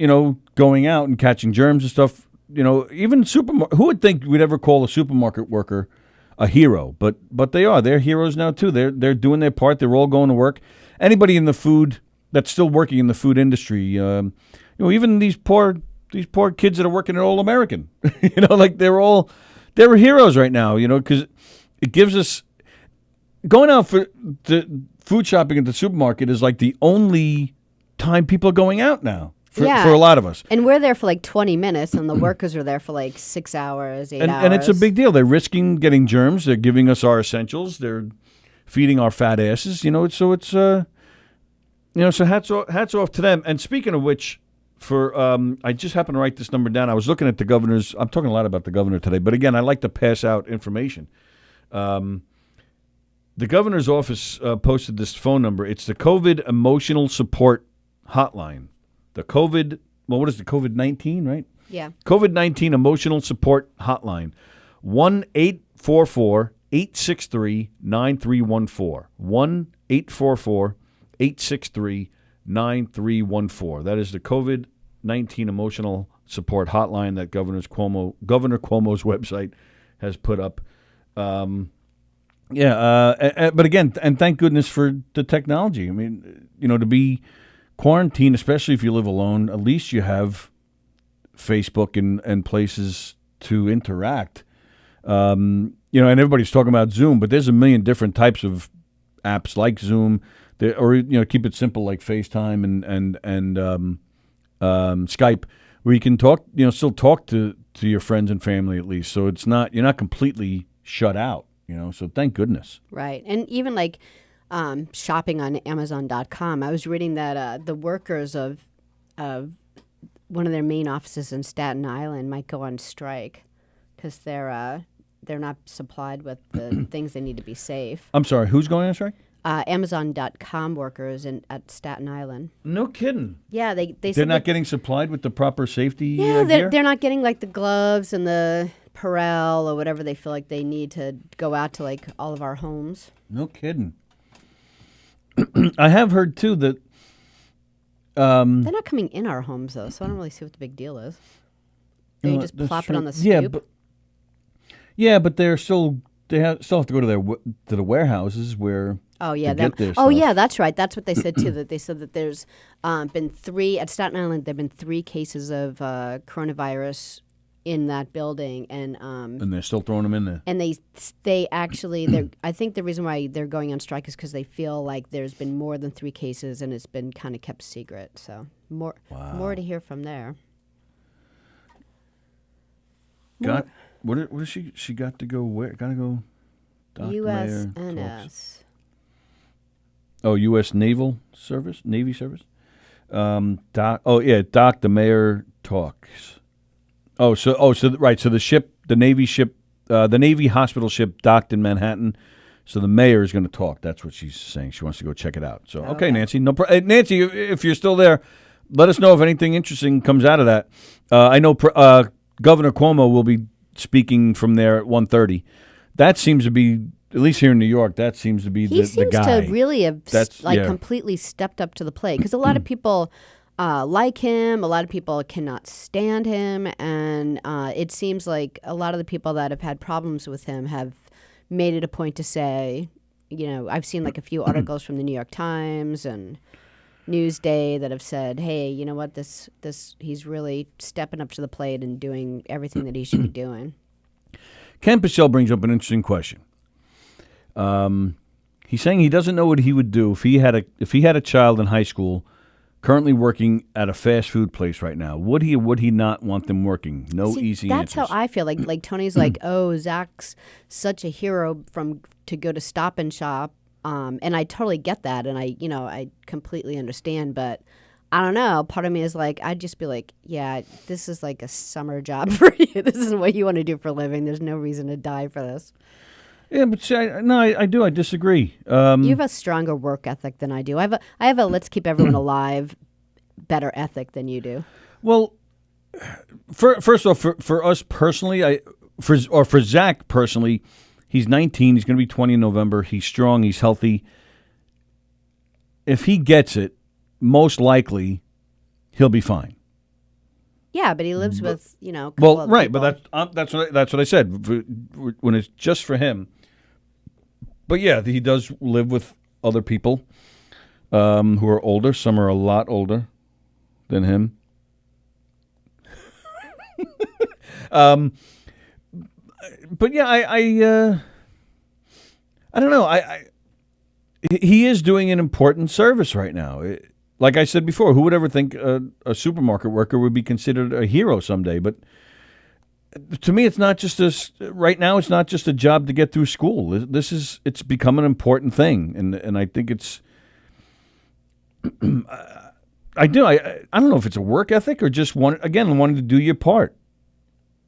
going out and catching germs and stuff. Even who would think we'd ever call a supermarket worker a hero? But they are. They're heroes now too. They're doing their part. They're all going to work. Anybody in the food that's still working in the food industry, even these poor kids that are working at All American, like they're heroes right now, because it gives us going out for the food shopping at the supermarket is like the only time people are going out now. for a lot of us. And we're there for like 20 minutes, and the workers are there for like 6 hours, 8 hours. And it's a big deal. They're risking getting germs. They're giving us our essentials. They're feeding our fat asses. So hats off to them. And speaking of which, I just happened to write this number down. I was looking at the governor's. I'm talking a lot about the governor today, but again, I like to pass out information. The governor's office posted this phone number. It's the COVID Emotional Support Hotline. What is the COVID-19, right? Yeah. COVID-19 Emotional Support Hotline. 1-844-863-9314. 1-844-863-9314. That is the COVID-19 Emotional Support Hotline that Governor Cuomo's website has put up. But again, and thank goodness for the technology. I mean, to be quarantined, especially if you live alone, at least you have Facebook and places to interact. And everybody's talking about Zoom, but there's a million different types of apps like Zoom, or keep it simple like FaceTime and Skype, where you can talk, still talk to your friends and family at least. So you're not completely shut out. So thank goodness. Right. And even like shopping on Amazon.com, I was reading that the workers of one of their main offices in Staten Island might go on strike because they're not supplied with the things they need to be safe. I'm sorry, who's going on strike? Amazon.com workers at Staten Island. No kidding. Yeah, they're not getting supplied with the proper safety Yeah, gear? they're not getting like the gloves and the Perel or whatever they feel like they need to go out to like all of our homes. No kidding. I have heard too that they're not coming in our homes though, so I don't really see what the big deal is. They just plop it on the stoop. But they're still still have to go to the warehouses where. Oh yeah, stuff. Yeah, that's right. That's what they said too. That they said that there's been 3 at Staten Island. There've been 3 cases of coronavirus in that building, and they're still throwing them in there. And they actually, I think the reason why they're going on strike is because they feel like there's been more than 3 cases, and it's been kind of kept secret. So more to hear from there. What is she got to go where? Got to go. USNS. Oh, U.S. Navy Service. Doc the mayor talks. So the ship, the Navy ship, the Navy hospital ship docked in Manhattan. So the mayor is going to talk. That's what she's saying. She wants to go check it out. So okay, Nancy. Nancy, if you're still there, let us know if anything interesting comes out of that. I know Governor Cuomo will be speaking from there at 1:30. That seems to be, at least here in New York, that seems to be the guy. He seems to really have completely stepped up to the plate, because a lot of people like him, a lot of people cannot stand him, and it seems like a lot of the people that have had problems with him have made it a point to say, I've seen like a few articles from the New York Times and Newsday that have said, hey, you know what, this he's really stepping up to the plate and doing everything that he should be doing. Ken Pichelle brings up an interesting question. He's saying he doesn't know what he would do if he had a child in high school currently working at a fast food place right now. Would he or would he not want them working? Easy that's answers. How I feel. Like Tony's like, oh, Zach's such a hero to go to Stop and Shop. And I totally get that, and I completely understand, but I don't know. Part of me is like, I'd just be like, yeah, this is like a summer job for you. This isn't what you want to do for a living. There's no reason to die for this. Yeah, but see, I do. I disagree. You have a stronger work ethic than I do. I have a let's keep everyone alive better ethic than you do. Well, first off, for us personally, for Zach personally, he's 19. He's going to be 20 in November. He's strong. He's healthy. If he gets it, most likely he'll be fine. Yeah, but he lives with well, right, people. But that's what I said when it's just for him. But yeah, he does live with other people who are older. Some are a lot older than him. But yeah, I don't know. He is doing an important service right now. like I said before, who would ever think a supermarket worker would be considered a hero someday? But to me, it's not just right now. It's not just a job to get through school. It's become an important thing, and I think it's. I don't know if it's a work ethic or just wanting to do your part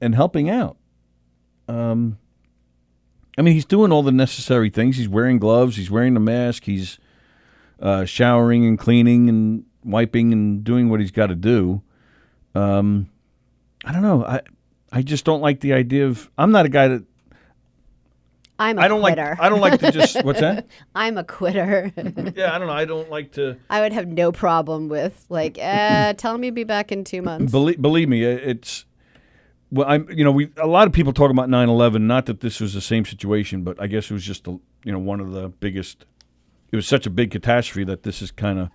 and helping out. He's doing all the necessary things. He's wearing gloves. He's wearing the mask. He's showering and cleaning and wiping and doing what he's got to do. I don't know. I just don't like the idea of. I'm not a guy that. I don't quitter. I don't like to just. What's that? I'm a quitter. Yeah, I don't know. I don't like to. I would have no problem with tell me to be back in 2 months. Believe me, it's. Well, a lot of people talk about 9/11. Not that this was the same situation, but I guess it was just one of the biggest. It was such a big catastrophe that this is kind of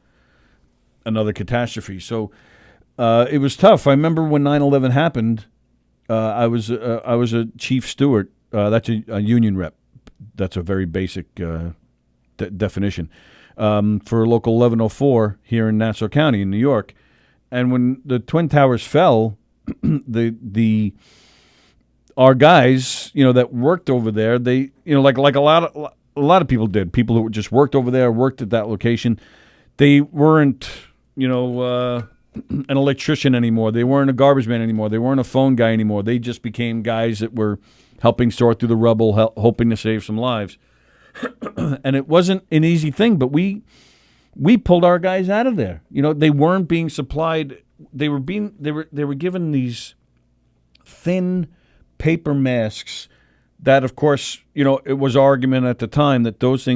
another catastrophe. So it was tough. I remember when 9/11 happened. I was a chief steward. That's a union rep. That's a very basic definition for local 1104 here in Nassau County in New York. And when the Twin Towers fell, our guys, that worked over there, they, like a lot of people did. People who just worked over there, worked at that location. They weren't, an electrician anymore. They weren't a garbage man anymore. They weren't a phone guy anymore. They just became guys that were helping sort through the rubble, hoping to save some lives. And it wasn't an easy thing, but we pulled our guys out of there. They weren't being supplied. They were given these thin paper masks that, of course, it was argument at the time that those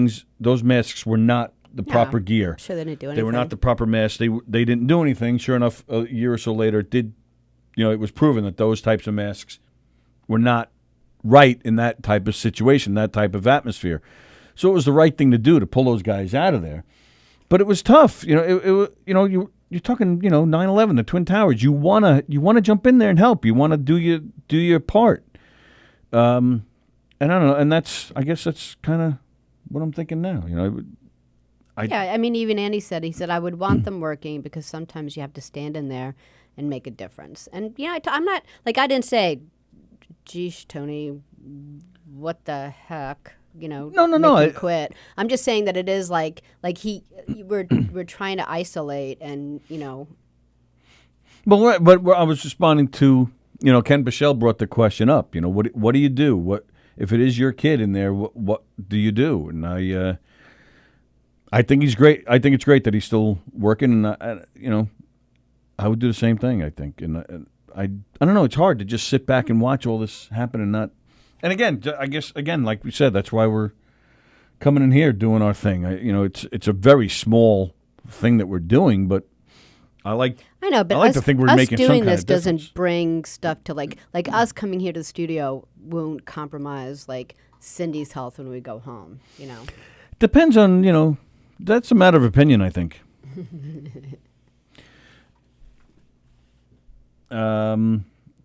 masks were not the proper gear. Sure, they didn't do anything. They were not the proper masks. They didn't do anything. Sure enough, a year or so later, it was proven that those types of masks were not right in that type of situation, that type of atmosphere. So it was the right thing to do to pull those guys out of there. But it was tough. You're talking 9/11, the Twin Towers. You wanna jump in there and help. You want to do your part. And I don't know. And I guess that's kind of what I'm thinking now. Even Andy said, I would want them working because sometimes you have to stand in there and make a difference. And, I'm not, I didn't say, geesh, Tony, what the heck, no, quit. I'm just saying that it is we're trying to isolate and, But I was responding to, Ken Bichelle brought the question up, what do you do? What if it is your kid in there, what do you do? And I think he's great. I think it's great that he's still working, and I would do the same thing. I think, and I don't know. It's hard to just sit back and watch all this happen and not. And again, I guess like we said, that's why we're coming in here doing our thing. It's a very small thing that we're doing, but I like to think we're making some kind of difference. Us doing this doesn't bring stuff to like us coming here to the studio won't compromise Cindy's health when we go home. Depends on That's a matter of opinion, I think.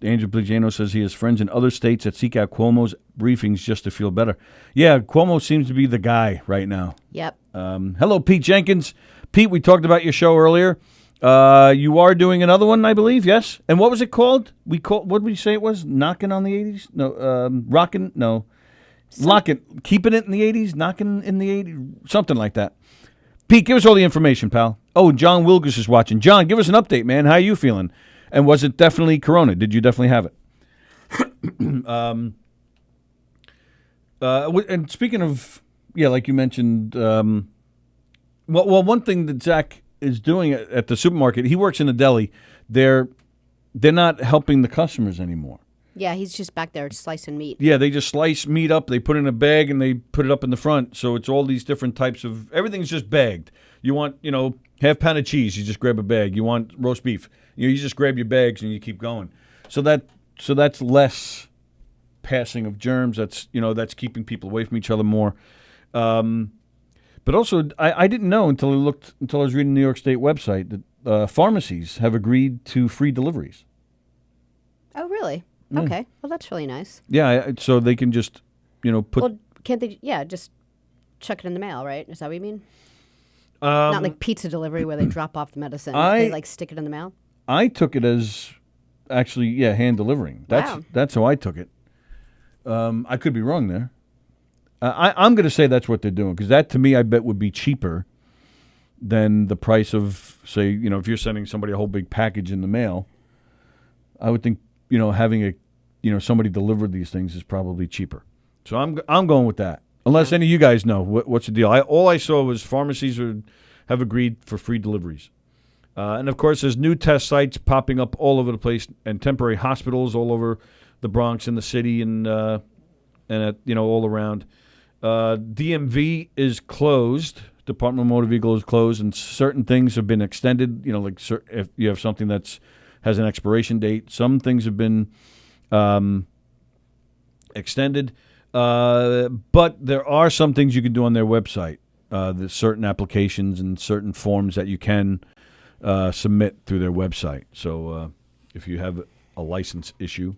Angel Pligiano says he has friends in other states that seek out Cuomo's briefings just to feel better. Yeah, Cuomo seems to be the guy right now. Yep. Hello, Pete Jenkins. Pete, we talked about your show earlier. You are doing another one, I believe, yes? And what was it called? What did we say it was? Knocking on the 80s? No, rocking? No. Locking, keeping it in the 80s? Knocking in the 80s? Something like that. Pete, give us all the information, pal. Oh, John Wilgus is watching. John, give us an update, man. How are you feeling? And was it definitely Corona? Did you definitely have it? And speaking of, like you mentioned, one thing that Zach is doing at the supermarket, he works in a deli. They're not helping the customers anymore. Yeah, he's just back there slicing meat. Yeah, they just slice meat up. They put it in a bag and they put it up in the front. So it's all these different types of, everything's just bagged. You want, half pound of cheese, you just grab a bag. You want roast beef, you just grab your bags and you keep going. So that's less passing of germs. That's keeping people away from each other more. But also, I didn't know until I was reading the New York State website that pharmacies have agreed to free deliveries. Oh, really? Yeah. Okay. Well, that's really nice. Yeah, so they can just, put... Well, can't they, just chuck it in the mail, right? Is that what you mean? Not like pizza delivery where they drop off the medicine. They like stick it in the mail. I took it as actually, hand delivering. That's how I took it. I could be wrong there. I'm going to say that's what they're doing because that to me I bet would be cheaper than the price of, say, if you're sending somebody a whole big package in the mail. I would think having somebody deliver these things is probably cheaper. So I'm going with that. Unless any of you guys know what's the deal. All I saw was pharmacies have agreed for free deliveries. And, of course, there's new test sites popping up all over the place and temporary hospitals all over the Bronx and the city and all around. DMV is closed. Department of Motor Vehicle is closed, and certain things have been extended. Like if you have something has an expiration date, some things have been extended. But there are some things you can do on their website. There's certain applications and certain forms that you can submit through their website. So if you have a license issue.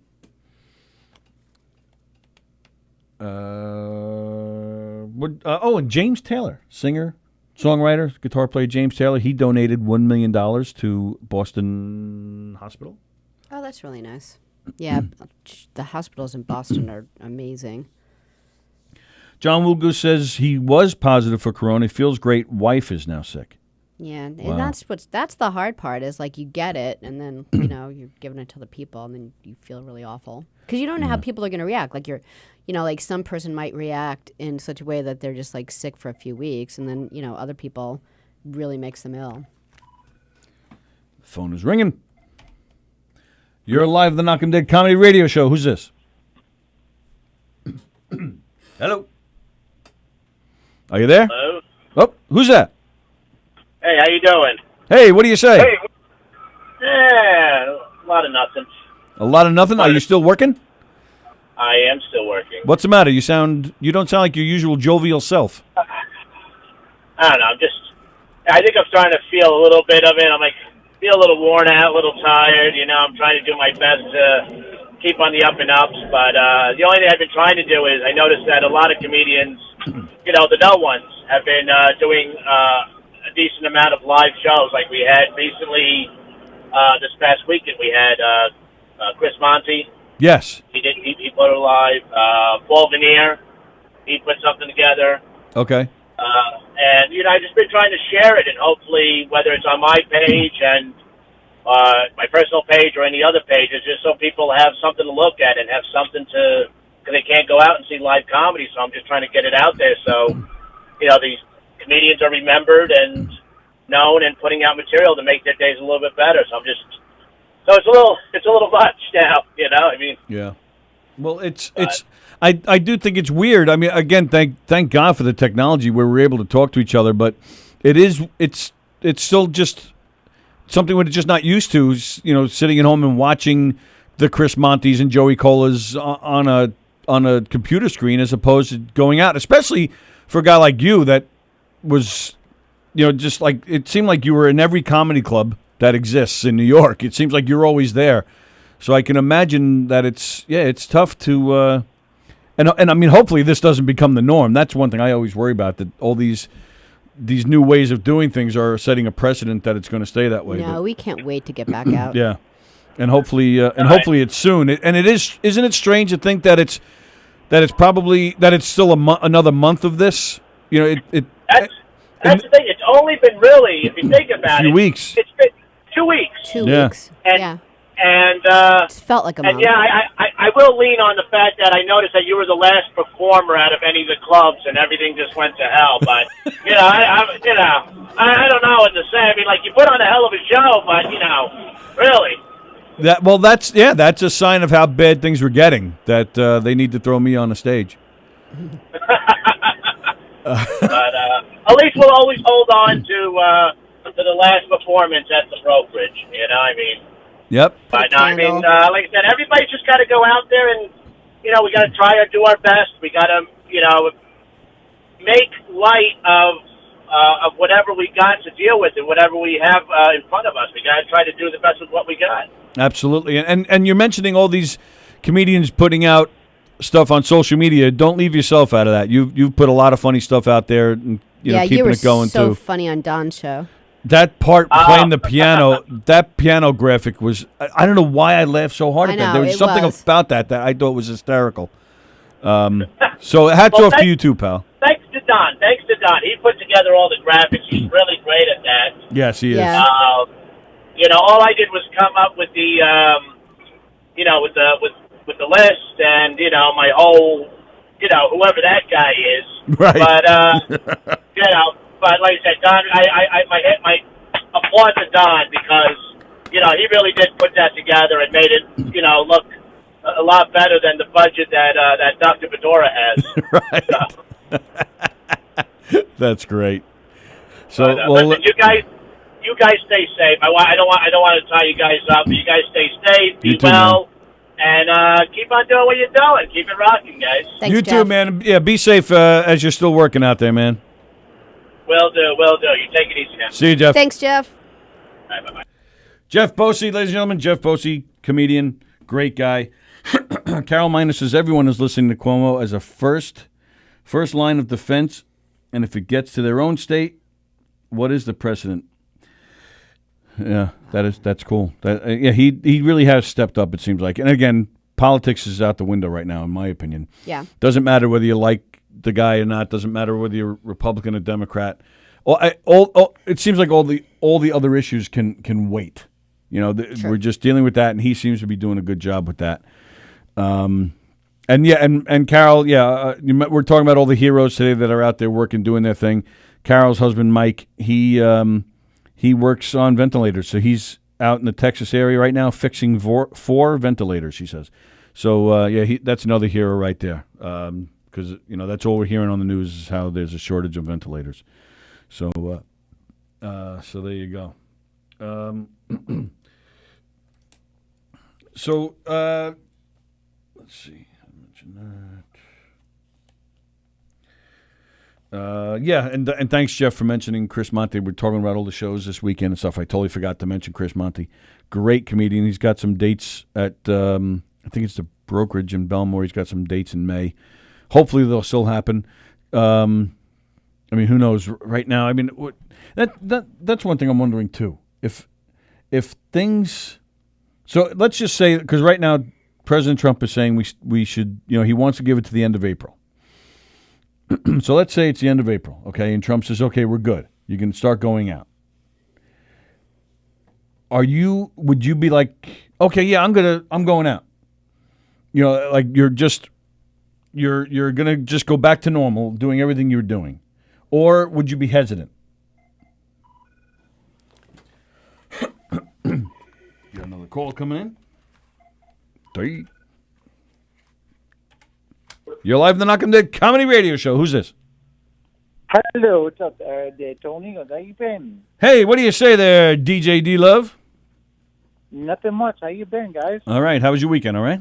And James Taylor, singer, songwriter, guitar player James Taylor, he donated $1 million to Boston Hospital. Oh, that's really nice. Yeah, the hospitals in Boston are amazing. John Wilgoose says he was positive for corona. He feels great. Wife is now sick. Yeah, and that's the hard part is like you get it and then you're giving it to the people and then you feel really awful because you don't know how people are going to react. Like like some person might react in such a way that they're just like sick for a few weeks and then other people really makes them ill. Phone is ringing. You're live at the Knockem Dead Comedy Radio Show. Who's this? Hello. Are you there? Hello. Oh, who's that? Hey, how you doing? Hey, what do you say? Hey. Yeah, a lot of nothing. A lot of nothing? Are you still working? I am still working. What's the matter? You don't sound like your usual jovial self. I don't know. I think I'm starting to feel a little bit of it. I'm feel a little worn out, a little tired. I'm trying to do my best to keep on the up and ups. But the only thing I've been trying to do is I noticed that a lot of comedians, the no ones, have been doing a decent amount of live shows. Like we had recently, this past weekend, we had Chris Monty. Yes. He put it live. Paul Veneer, he put something together. Okay. And I've just been trying to share it, and hopefully, whether it's on my page and my personal page or any other pages, just so people have something to look at and have something because they can't go out and see live comedy. So I'm just trying to get it out there so these comedians are remembered and known and putting out material to make their days a little bit better. So it's a little much now, Yeah. Well, I do think it's weird. I mean, again, thank God for the technology where we're able to talk to each other, but it's still just something we're just not used to, sitting at home and watching the Chris Montes and Joey Colas on a computer screen as opposed to going out, especially for a guy like you that was, just like it seemed like you were in every comedy club that exists in New York. It seems like you're always there. So I can imagine that it's tough to, and I mean, hopefully this doesn't become the norm. That's one thing I always worry about, that all these new ways of doing things are setting a precedent that it's going to stay that way. No, we can't wait to get back out. Yeah, and hopefully it's soon. Isn't it strange to think that it's still another month of this? That's the thing. It's only been really, if you think about it, a few weeks. It's been 2 weeks. 2 weeks. And it felt like a month. And I will lean on the fact that I noticed that you were the last performer out of any of the clubs, and everything just went to hell. But I don't know what to say. I mean, you put on a hell of a show, but really. That's a sign of how bad things were getting. That they need to throw me on the stage. But at least we'll always hold on to the last performance at the brokerage. Yep. But no, like I said, everybody's just got to go out there and, we got to try to do our best. We got to, make light of whatever we got to deal with and whatever we have in front of us. We got to try to do the best with what we got. Absolutely. And you're mentioning all these comedians putting out stuff on social media. Don't leave yourself out of that. You've put a lot of funny stuff out there, and keeping you were it going so too. funny on Don's show. That part playing the piano, that piano graphic was. I don't know why I laughed so hard I at that. know, There was it something was. about that I thought was hysterical. So hats off to you too, pal. Thanks to Don. He put together all the graphics. He's really great at that. Yes, he is. Yeah. All I did was come up with the, with the list and my whole, whoever that guy is. Right. But but like I said, Don, my applause to Don because he really did put that together and made it look a lot better than the budget that Dr. Bedora has. Right. That's great. So, listen, you guys stay safe. I don't want to tie you guys up. But you guys stay safe, be well, and keep on doing what you're doing. Keep it rocking, guys. Thanks, you Jeff. too, man. Yeah, be safe as you're still working out there, man. Will do. You take it easy now. See you, Jeff. Thanks, Jeff. All right, bye-bye. Jeff Bosey, ladies and gentlemen. Jeff Bosey, comedian, great guy. Carol Miner says everyone is listening to Cuomo as a first line of defense, and if it gets to their own state, what is the precedent? Yeah, that's cool. He really has stepped up. It seems like, and again, politics is out the window right now, in my opinion. Yeah. Doesn't matter whether you like the guy or not. Doesn't matter whether you're Republican or Democrat. It seems like all the other issues can wait. We're just dealing with that, and he seems to be doing a good job with that. And Carol, we're talking about all the heroes today that are out there working, doing their thing. Carol's husband, Mike, he works on ventilators, so he's out in the Texas area right now fixing four ventilators, she says. So, that's another hero right there. Because that's all we're hearing on the news is how there's a shortage of ventilators. So there you go. Let's see. I mentioned that. And thanks, Jeff, for mentioning Chris Monte. We're talking about all the shows this weekend and stuff. I totally forgot to mention Chris Monte. Great comedian. He's got some dates at I think it's the Brokerage in Belmore. He's got some dates in May. Hopefully they'll still happen. Who knows? Right now, that's one thing I'm wondering too. If things, so let's just say, because right now President Trump is saying we should, he wants to give it to the end of April. So let's say it's the end of April, okay, and Trump says, okay, we're good. You can start going out. Would you be like, okay, yeah, I'm going out. Like you're gonna just go back to normal, doing everything you're doing, or would you be hesitant? Got another call coming in. Three. You're live on the Knockem Dead Comedy Radio Show. Who's this? Hello, what's up, Tony? How you been? Hey, what do you say there, DJ D Love? Nothing much. How you been, guys? All right. How was your weekend? All right.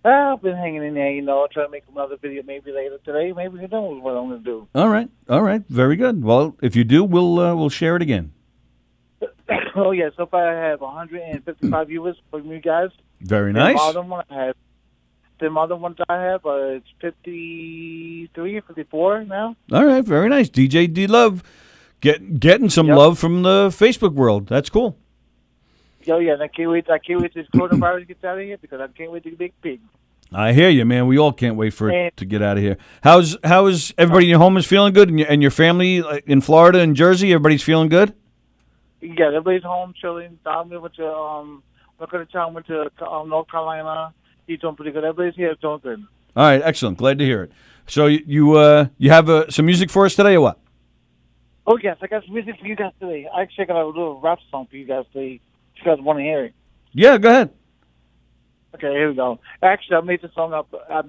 I've been hanging in there, trying to make another video maybe later today. Maybe who knows what I'm going to do. All right. Very good. Well, if you do, we'll share it again. Oh, yeah. So far, I have 155 viewers from you guys. Very nice. The other ones I have, it's 53, 54 now. All right. Very nice. DJ D Love getting some love from the Facebook world. That's cool. Oh, yeah. And I can't wait this coronavirus gets out of here because I can't wait to get big. I hear you, man. We all can't wait for it to get out of here. How's everybody in your home is feeling good, and your family in Florida and Jersey? Everybody's feeling good. Yeah, everybody's home chilling. Tom went to went to North Carolina. He's doing pretty good. Everybody's here doing good. All right, excellent. Glad to hear it. So you have some music for us today, or what? Oh yes, I got some music for you guys today. I actually got a little rap song for you guys today. If you guys want to hear it. Yeah, go ahead. Okay, here we go. Actually, I made this song by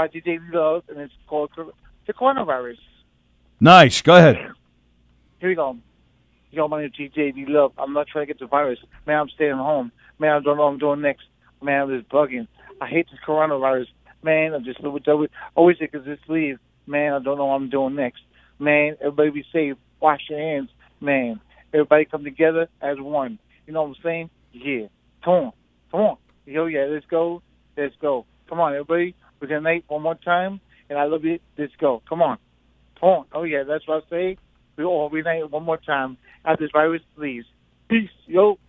DJ Love, and it's called "The Coronavirus." Nice. Go ahead. Here we go. Yo, my name is DJ Love. I'm not trying to get the virus. Man, I'm staying home. Man, I don't know what I'm doing next. Man, I'm just bugging. I hate this coronavirus. Man, I'm just always think it's just leave. Man, I don't know what I'm doing next. Man, everybody be safe. Wash your hands. Man, everybody come together as one. You know what I'm saying? Yeah. Come on. Yo, yeah, let's go. Come on, everybody. We're going to night one more time. and I love you. Let's go. Come on. Oh yeah, that's what I say. We all rename it one more time. As this virus leaves. Peace, yo.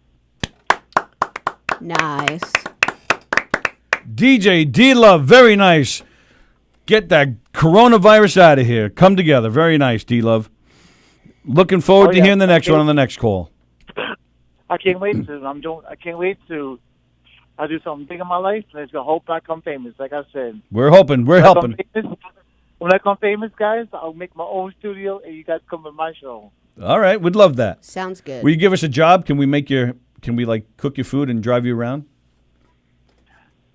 Nice. DJ D-Love, very nice. Get that coronavirus out of here. Come together. Very nice, D-Love. Looking forward to hearing the next one on the next call. I can't wait to. I can't wait to. I do something big in my life, and it's gonna hope I come famous. Like I said, We're hoping. We're helping. When I come famous, guys, I'll make my own studio, and you guys come to my show. All right, we'd love that. Sounds good. Will you give us a job? Can we cook your food and drive you around?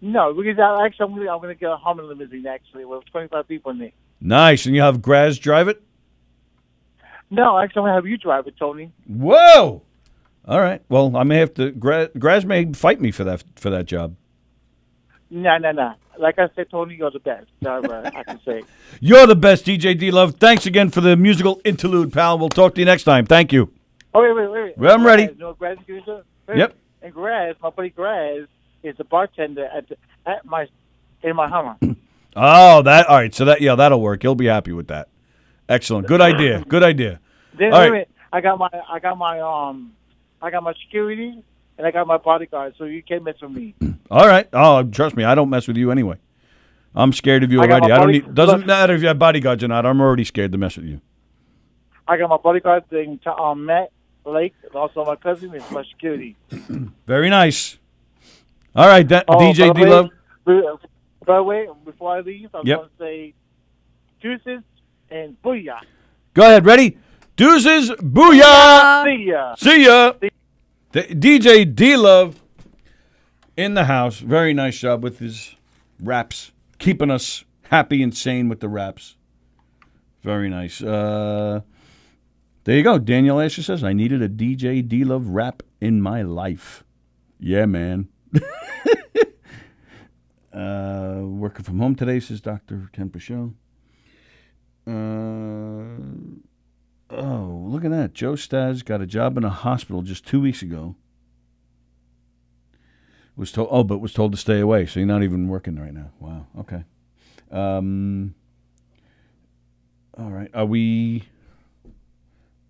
No, because I'm gonna get a Hummer limousine actually with 25 people in it. Nice, and you have Graz drive it? No, actually, I'm gonna have you drive it, Tony. Whoa! All right. Well, I may have to. Graz may fight me for that job. No. Like I said, Tony, you're the best. I can say. You're the best, DJ D-Love. Thanks again for the musical interlude, pal. We'll talk to you next time. Thank you. Oh, wait. Well, I'm ready. You know what Graz is going to do? Yep. And Graz, my buddy Graz, is a bartender in my Hummer. Oh, all right. So that'll work. He'll be happy with that. Excellent. Good idea. Good idea. Then all wait a right. minute. I got my security and I got my bodyguard, so you can't mess with me. All right. Oh, trust me, I don't mess with you anyway. I'm scared of you already. Doesn't matter if you have bodyguards or not. I'm already scared to mess with you. I got my bodyguard named Matt Lake, and also my cousin is my security. Very nice. All right, DJ D-Love. By the way, before I leave, I'm Yep. going to say deuces and booyah. Go ahead. Ready? Deuces. Booyah. See ya. See ya. DJ D-Love in the house. Very nice job with his raps. Keeping us happy and sane with the raps. Very nice. There you go. Daniel Asher says, I needed a DJ D-Love rap in my life. Yeah, man. Working from home today, says Dr. Ken Pichot. Oh, look at that. Joe Staz got a job in a hospital just 2 weeks ago. Was told to stay away, so you're not even working right now. Wow. Okay. All right. Are we?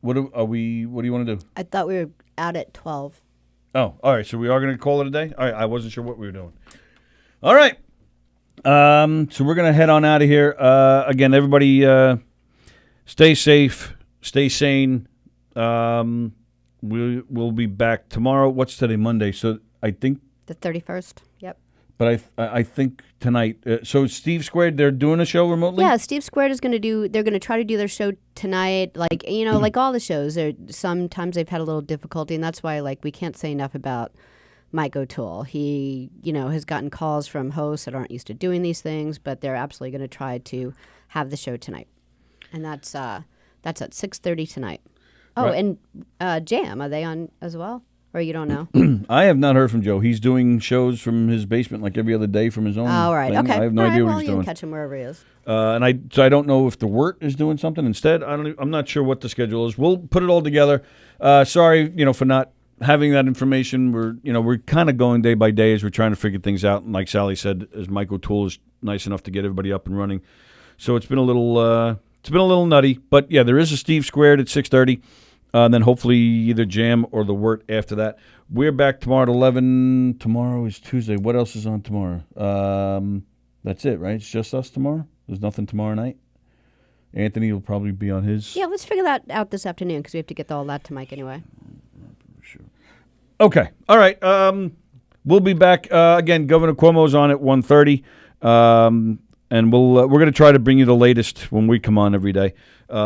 What do you want to do? I thought we were out at 12. Oh, all right. So we are going to call it a day. All right. I wasn't sure what we were doing. All right. So we're going to head on out of here. Again, everybody, stay safe, stay sane. We'll be back tomorrow. What's today? Monday. So I think. The 31st. Yep. But I think tonight. So Steve Squared, they're doing a show remotely? Yeah, Steve Squared is they're going to try to do their show tonight. Like, like all the shows, sometimes they've had a little difficulty, and that's why, we can't say enough about Mike O'Toole. He, has gotten calls from hosts that aren't used to doing these things, but they're absolutely going to try to have the show tonight. And that's at 6:30 tonight. Oh, right. And Jam, are they on as well? Or you don't know? I have not heard from Joe. He's doing shows from his basement like every other day from his own. Oh, right. thing. Okay. I have no idea what he's you doing. Can catch him wherever he is. So I don't know if the Wirt is doing something instead. I'm not sure what the schedule is. We'll put it all together. Sorry, for not having that information. We're kind of going day by day as we're trying to figure things out. And like Sallie said, as Mike O'Toole is nice enough to get everybody up and running. So it's been a little nutty. But yeah, there is a Steve Squared at 6:30. And then hopefully either Jam or the Wirt after that. We're back tomorrow at 11. Tomorrow is Tuesday. What else is on tomorrow? That's it, right? It's just us tomorrow? There's nothing tomorrow night? Anthony will probably be on his. Yeah, let's figure that out this afternoon because we have to get all that to Mike anyway. Sure. Okay. All right. We'll be back. Again, Governor Cuomo's on at 1:30. And we're going to try to bring you the latest when we come on every day.